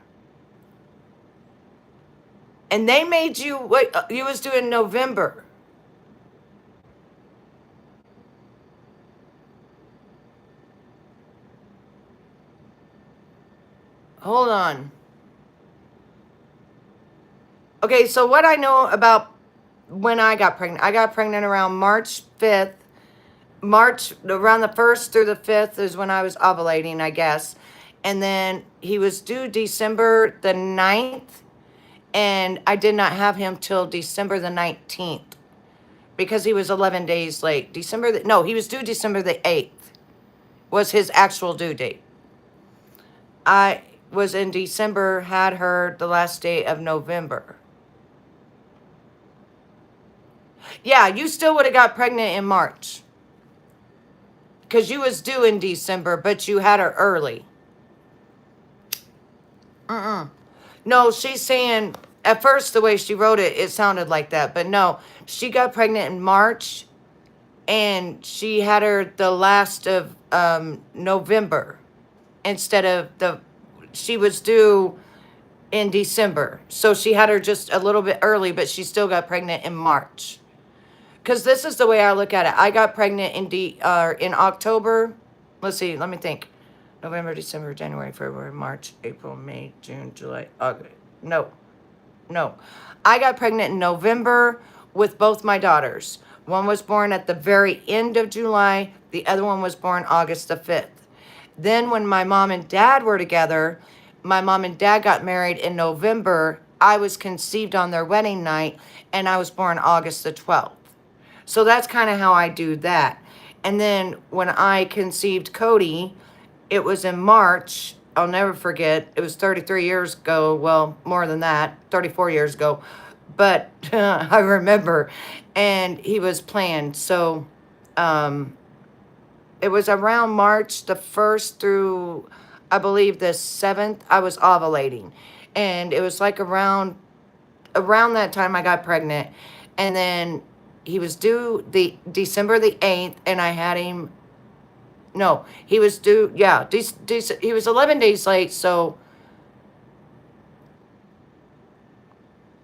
And they made you wait. You was due in November. Hold on. Okay, so what I know about when I got pregnant around March 5th. Around the 1st through the 5th is when I was ovulating, I guess. And then he was due December the 9th. And I did not have him till December the 19th. Because he was 11 days late. He was due December the 8th. Was his actual due date. I was in December, had her the last day of November. Yeah, you still would have got pregnant in March. Because you was due in December, but you had her early. No, she's saying, at first the way she wrote it, it sounded like that. But no, she got pregnant in March, and she had her the last of November. Instead of she was due in December. So she had her just a little bit early, but she still got pregnant in March. Because this is the way I look at it. I got pregnant in October. Let's see, let me think. November, December, January, February, March, April, May, June, July, August. No. I got pregnant in November with both my daughters. One was born at the very end of July. The other one was born August the 5th. Then when my mom and dad were together, my mom and dad got married in November. I was conceived on their wedding night, and I was born August the 12th. So that's kind of how I do that. And then when I conceived Cody, it was in March. I'll never forget. It was 33 years ago. Well, more than that, 34 years ago. But I remember. And he was planned. So it was around March the 1st through, I believe, the 7th, I was ovulating. And it was like around that time I got pregnant. And then he was due December the 8th, and I had him. No, he was due, yeah, he was 11 days late, so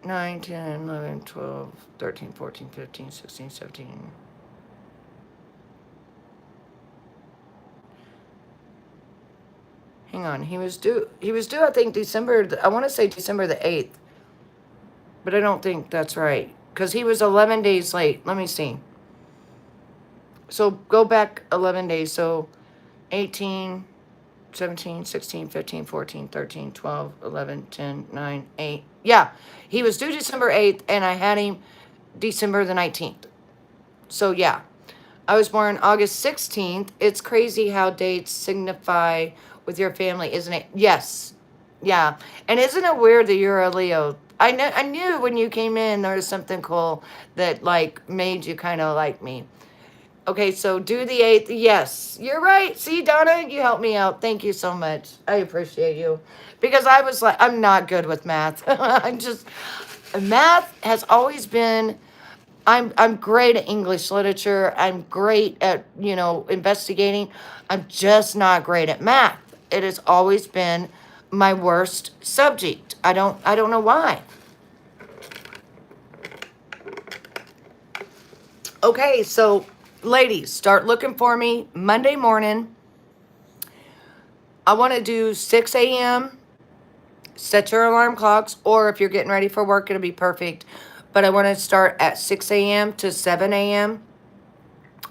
9, 10, 11, 12, 13, 14, 15, 16, 17. Hang on, he was due, I think, I want to say December the 8th. But I don't think that's right. Because he was 11 days late. Let me see. So go back 11 days. So 18, 17, 16, 15, 14, 13, 12, 11, 10, 9, 8. Yeah, he was due December 8th, and I had him December the 19th. So yeah, I was born August 16th. It's crazy how dates signify with your family, isn't it? Yes. Yeah. And isn't it weird that you're a Leo? I knew when you came in there was something cool that like made you kind of like me. Okay, so do the 8th. Yes, you're right. See, Donna, you helped me out. Thank you so much. I appreciate you. Because I was like, I'm not good with math. I'm just, math has always been, I'm great at English literature. I'm great at, investigating. I'm just not great at math. It has always been my worst subject. I don't know why. Okay, so ladies, start looking for me Monday morning. I want to do 6 a.m. Set your alarm clocks, or if you're getting ready for work, it'll be perfect. But I want to start at 6 a.m. to 7 a.m.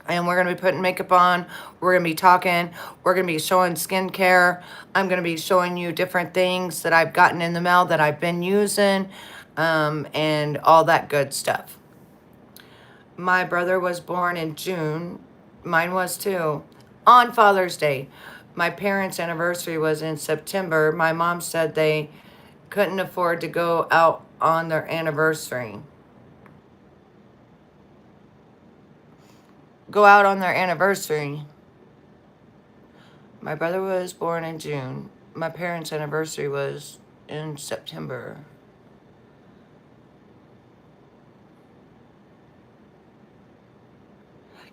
And we're going to be putting makeup on. We're going to be talking. We're going to be showing skincare. I'm going to be showing you different things that I've gotten in the mail that I've been using, and all that good stuff. My brother was born in June. Mine was too. On Father's Day. My parents' anniversary was in September. My mom said they couldn't afford to go out on their anniversary. Go out on their anniversary. My brother was born in June. My parents' anniversary was in September.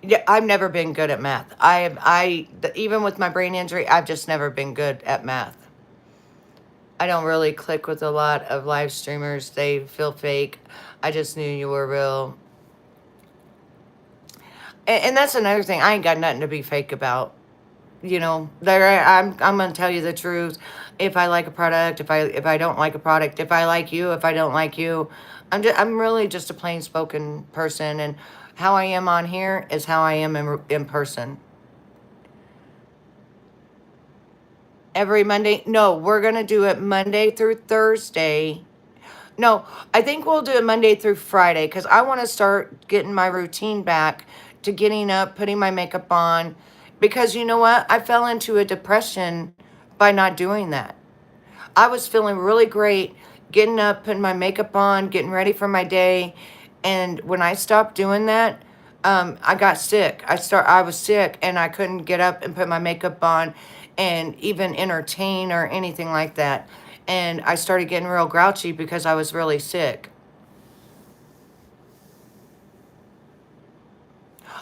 Yeah, I've never been good at math. Even with my brain injury, I've just never been good at math. I don't really click with a lot of live streamers. They feel fake. I just knew you were real. And that's another thing. I ain't got nothing to be fake about. I'm gonna tell you the truth. If I like a product, if I don't like a product, if I like you, if I don't like you, I'm really just a plain spoken person, and how I am on here is how I am in person. Every Monday, no, we're gonna do it Monday through Thursday. No, I think we'll do it Monday through Friday because I want to start getting my routine back to getting up, putting my makeup on. Because you know what? I fell into a depression by not doing that. I was feeling really great getting up, putting my makeup on, getting ready for my day. And when I stopped doing that, I got sick. I was sick and I couldn't get up and put my makeup on and even entertain or anything like that. And I started getting real grouchy because I was really sick.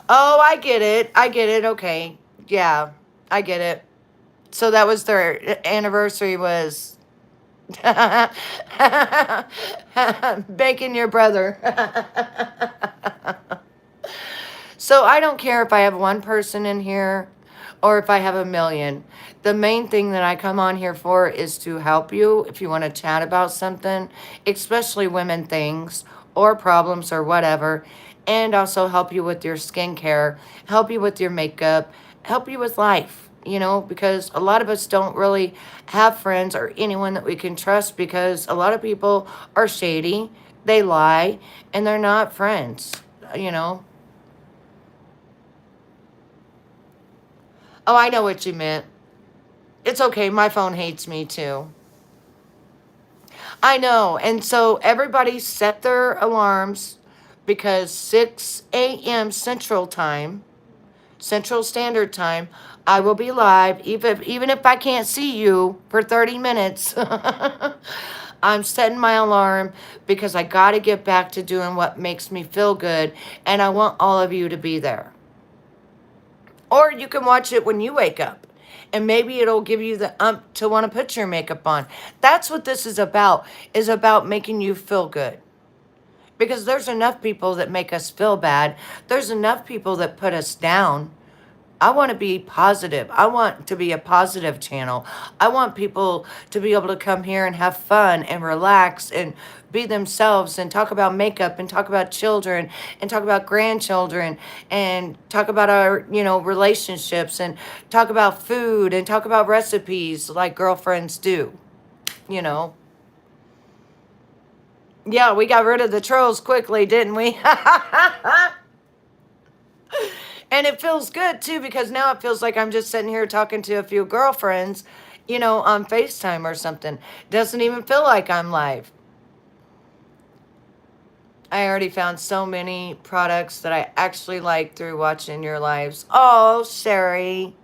Oh, I get it. I get it. Okay. Yeah, I get it. So that was their anniversary was banking your brother. So I don't care if I have one person in here or if I have a million. The main thing that I come on here for is to help you if you want to chat about something, especially women things or problems or whatever, and also help you with your skincare, help you with your makeup, help you with life, because a lot of us don't really have friends or anyone that we can trust because a lot of people are shady, they lie, and they're not friends, you know. Oh, I know what you meant. It's okay. My phone hates me too. I know. And so everybody set their alarms because 6 a.m. Central Standard Time, I will be live. Even if I can't see you for 30 minutes, I'm setting my alarm because I got to get back to doing what makes me feel good. And I want all of you to be there. Or you can watch it when you wake up. And maybe it'll give you the to want to put your makeup on. That's what this is about making you feel good. Because there's enough people that make us feel bad. There's enough people that put us down. I want to be positive. I want to be a positive channel. I want people to be able to come here and have fun and relax and be themselves and talk about makeup and talk about children and talk about grandchildren and talk about our, relationships and talk about food and talk about recipes like girlfriends do, you know. Yeah, we got rid of the trolls quickly, didn't we? And it feels good too, because now it feels like I'm just sitting here talking to a few girlfriends, on FaceTime or something. Doesn't even feel like I'm live. I already found so many products that I actually like through watching your lives. Oh, Sherry.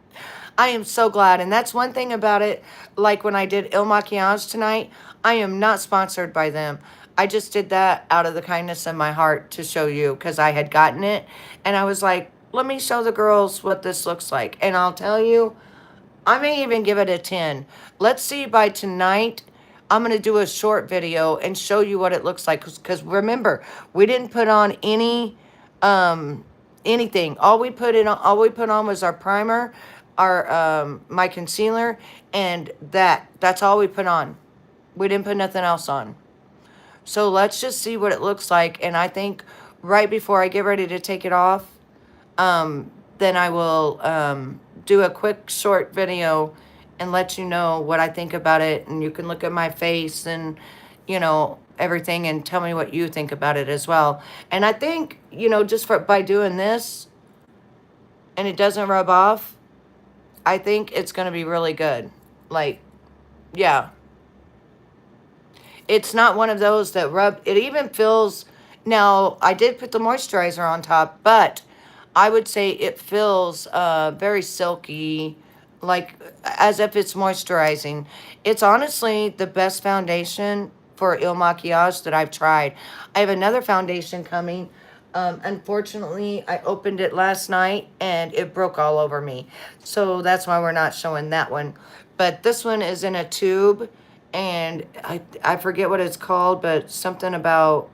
I am so glad. And that's one thing about it. Like when I did Il Maquillage tonight, I am not sponsored by them. I just did that out of the kindness of my heart to show you, because I had gotten it. And I was like, let me show the girls what this looks like. And I'll tell you, I may even give it a 10. Let's see by tonight. I'm going to do a short video and show you what it looks like. Because remember, we didn't put on anything. All we put on was our primer, our my concealer, and that's all we put on. We didn't put nothing else on. So let's just see what it looks like. And I think right before I get ready to take it off, then I will do a quick short video and let you know what I think about it. And you can look at my face and, everything, and tell me what you think about it as well. And I think, just by doing this and it doesn't rub off, I think it's going to be really good. Like, yeah. It's not one of those that it even feels, now I did put the moisturizer on top, but I would say it feels very silky, like as if it's moisturizing. It's honestly the best foundation for Il Maquillage that I've tried. I have another foundation coming. Unfortunately, I opened it last night and it broke all over me. So that's why we're not showing that one. But this one is in a tube, and I forget what it's called, but something about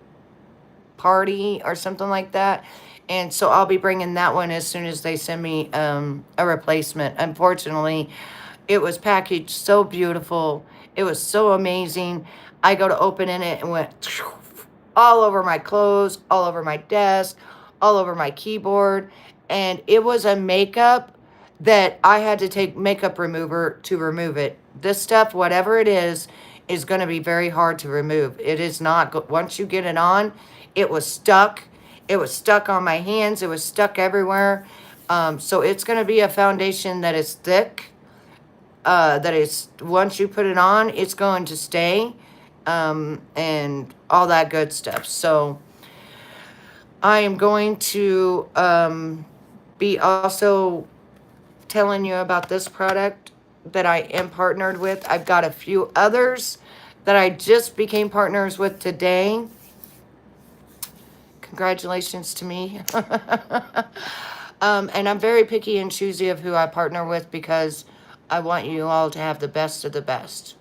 party or something like that. And so I'll be bringing that one as soon as they send me a replacement. Unfortunately, it was packaged so beautiful. It was so amazing. I go to open in it and went all over my clothes, all over my desk, all over my keyboard. And it was a makeup that I had to take makeup remover to remove it. This stuff, whatever it is going to be very hard to remove. It is not. Once you get it on, it was stuck. It was stuck on my hands. It was stuck everywhere. So it's going to be a foundation that is thick. That is, once you put it on, it's going to stay. And all that good stuff. So I am going to be also telling you about this product that I am partnered with. I've got a few others that I just became partners with today. Congratulations to me. And I'm very picky and choosy of who I partner with, because I want you all to have the best of the best.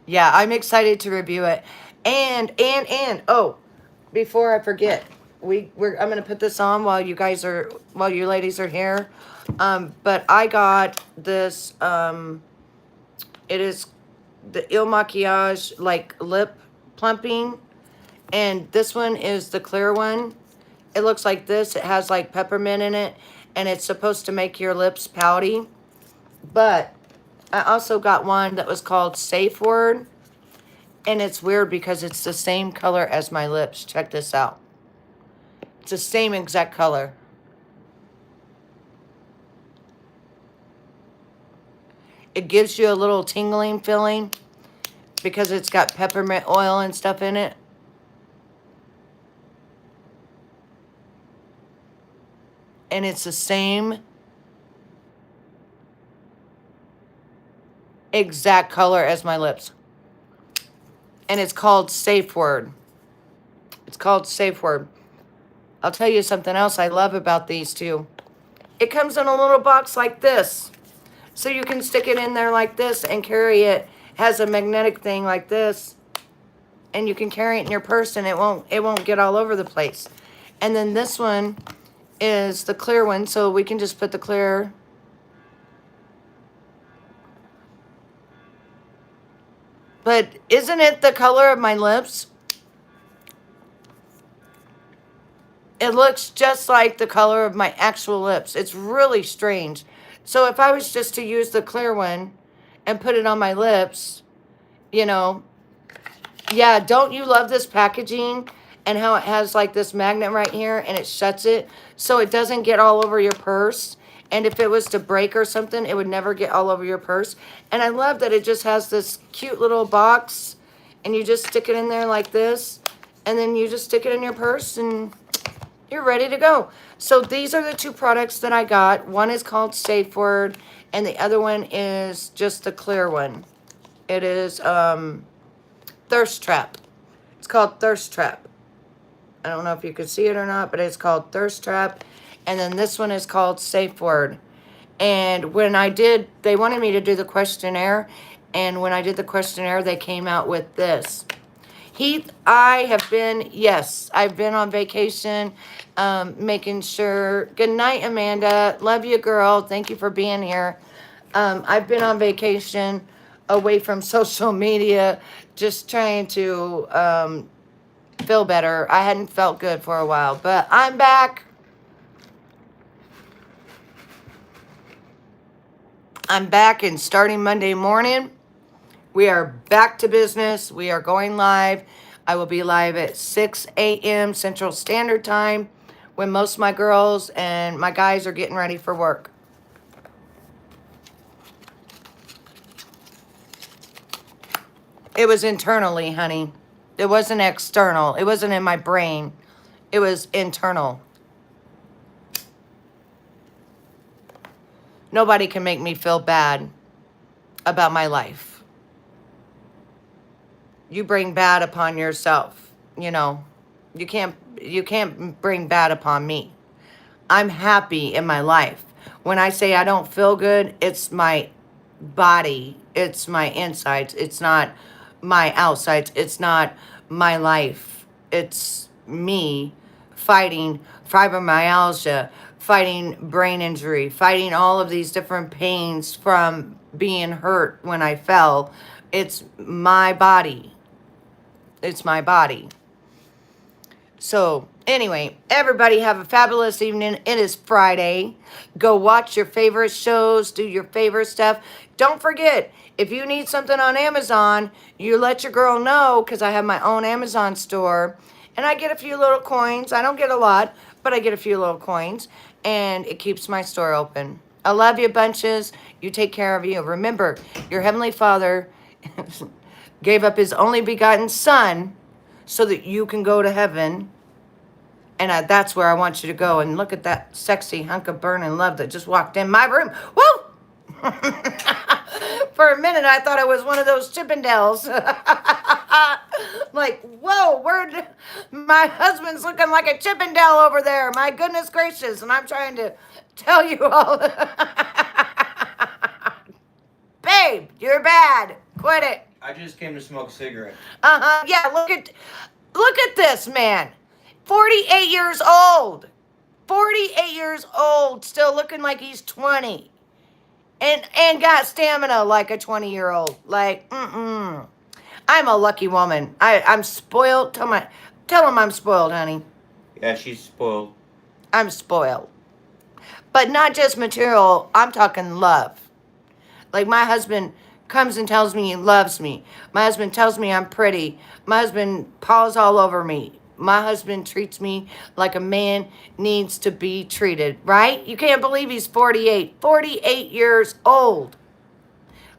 Yeah, I'm excited to review it. And oh, before I forget, I'm gonna put this on while you ladies are here. But I got this. It is the Il Maquillage like lip plumping, and this one is the clear one. It looks like this. It has like peppermint in it, and it's supposed to make your lips pouty. But I also got one that was called Safe Word. And it's weird because it's the same color as my lips. Check this out. It's the same exact color. It gives you a little tingling feeling because it's got peppermint oil and stuff in it. And it's the same exact color as my lips. And it's called Safe Word. It's called Safe Word. I'll tell you something else I love about these two. It comes in a little box like this. So you can stick it in there like this and carry it. It has a magnetic thing like this. And you can carry it in your purse and it won't get all over the place. And then this one is the clear one, so we can just put the clear. But isn't it the color of my lips? It looks just like the color of my actual lips. It's really strange. So if I was just to use the clear one and put it on my lips, you know, yeah, don't you love this packaging and how it has like this magnet right here and it shuts it so it doesn't get all over your purse? And if it was to break or something, it would never get all over your purse. And I love that it just has this cute little box and you just stick it in there like this. And then you just stick it in your purse and you're ready to go. So these are the two products that I got. One is called Safe Word and the other one is just the clear one. It is Thirst Trap. It's called Thirst Trap. I don't know if you can see it or not, but it's called Thirst Trap. And then this one is called Safe Word. And when I did, they wanted me to do the questionnaire. And when I did the questionnaire, they came out with this. Heath, I've been on vacation, making sure. Good night, Amanda. Love you, girl. Thank you for being here. I've been on vacation away from social media, just trying to feel better. I hadn't felt good for a while, but I'm back. I'm back and starting Monday morning. We are back to business. We are going live. I will be live at 6 a.m. Central Standard Time when most of my girls and my guys are getting ready for work. It was internally, honey. It wasn't external. It wasn't in my brain. It was internal. Nobody can make me feel bad about my life. You bring bad upon yourself. You know, you can't bring bad upon me. I'm happy in my life. When I say I don't feel good, it's my body. It's my insides. It's not my outsides. It's not my life. It's me fighting fibromyalgia, fighting brain injury, fighting all of these different pains from being hurt when I fell. It's my body. It's my body. So, anyway, everybody have a fabulous evening. It is Friday. Go watch your favorite shows. Do your favorite stuff. Don't forget, if you need something on Amazon, you let your girl know because I have my own Amazon store. And I get a few little coins. I don't get a lot, but I get a few little coins. And it keeps my store open. I love you bunches. You take care of you. Remember, your Heavenly Father gave up his only begotten Son so that you can go to heaven. And that's where I want you to go. And look at that sexy hunk of burning love that just walked in my room. Woo! For a minute, I thought I was one of those Chippendales. Like, whoa, my husband's looking like a Chippendale over there. My goodness gracious. And I'm trying to tell you all. Babe, you're bad. Quit it. I just came to smoke a cigarette. Yeah, look at this man. 48 years old. 48 years old, still looking like he's 20. And got stamina like a 20-year-old. Like, I'm a lucky woman. I'm spoiled. Tell him I'm spoiled, honey. Yeah, she's spoiled. I'm spoiled. But not just material. I'm talking love. Like, my husband comes and tells me he loves me. My husband tells me I'm pretty. My husband paws all over me. My husband treats me like a man needs to be treated, right? You can't believe he's 48. 48 years old.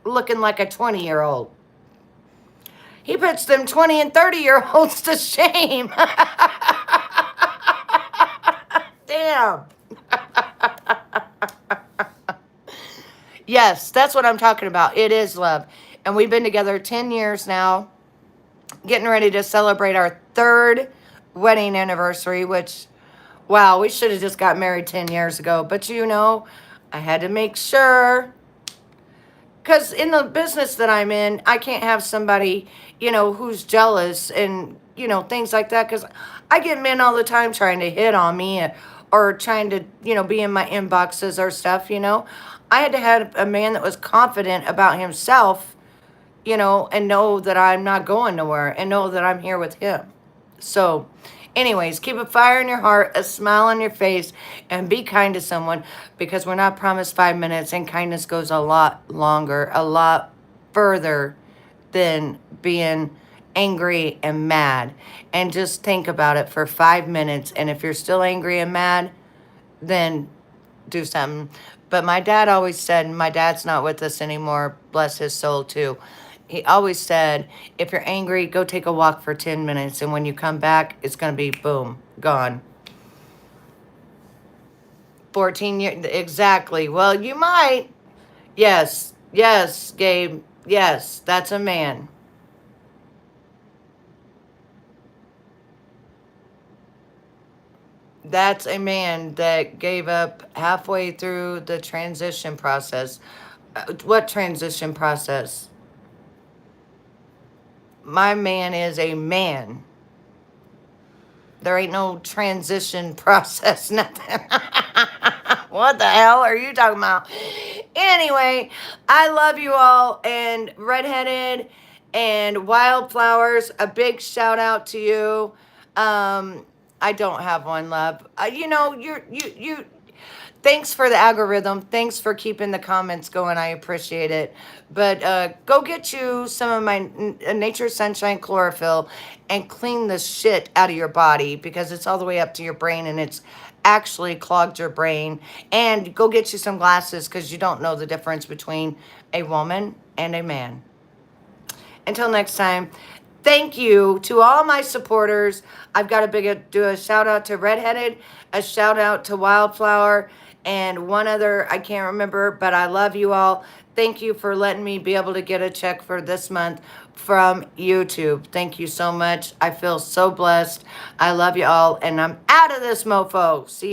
Looking like a 20-year-old. He puts them 20 and 30-year-olds to shame. Damn. Yes, that's what I'm talking about. It is love. And we've been together 10 years now, getting ready to celebrate our 3rd wedding anniversary, which, wow, we should have just got married 10 years ago. But, you know, I had to make sure. Because in the business that I'm in, I can't have somebody, you know, who's jealous and, you know, things like that. Because I get men all the time trying to hit on me or trying to, be in my inboxes or stuff, I had to have a man that was confident about himself, and know that I'm not going nowhere and know that I'm here with him. So, anyways, keep a fire in your heart, a smile on your face, and be kind to someone, because we're not promised 5 minutes, and kindness goes a lot longer, a lot further than being angry and mad. And just think about it for 5 minutes. And if you're still angry and mad, then do something. But my dad always said, and my dad's not with us anymore, bless his soul too. He always said, if you're angry, go take a walk for 10 minutes. And when you come back, it's going to be boom, gone. 14 years, exactly. Well, you might. Yes, yes, Gabe. Yes, that's a man. That's a man that gave up halfway through the transition process. What transition process? My man is a man. There ain't no transition process, nothing. What the hell are you talking about? Anyway, I love you all, and redheaded and wildflowers, a big shout out to you. I don't have one, love. You thanks for the algorithm. Thanks for keeping the comments going. I appreciate it. But go get you some of my Nature Sunshine chlorophyll and clean the shit out of your body, because it's all the way up to your brain and it's actually clogged your brain. And go get you some glasses, because you don't know the difference between a woman and a man. Until next time, thank you to all my supporters. I've got to do a shout out to Redheaded, a shout out to Wildflower, and one other I can't remember, but I love you all. Thank you for letting me be able to get a check for this month from YouTube. Thank you so much. I feel so blessed. I love you all, and I'm out of this mofo. See you.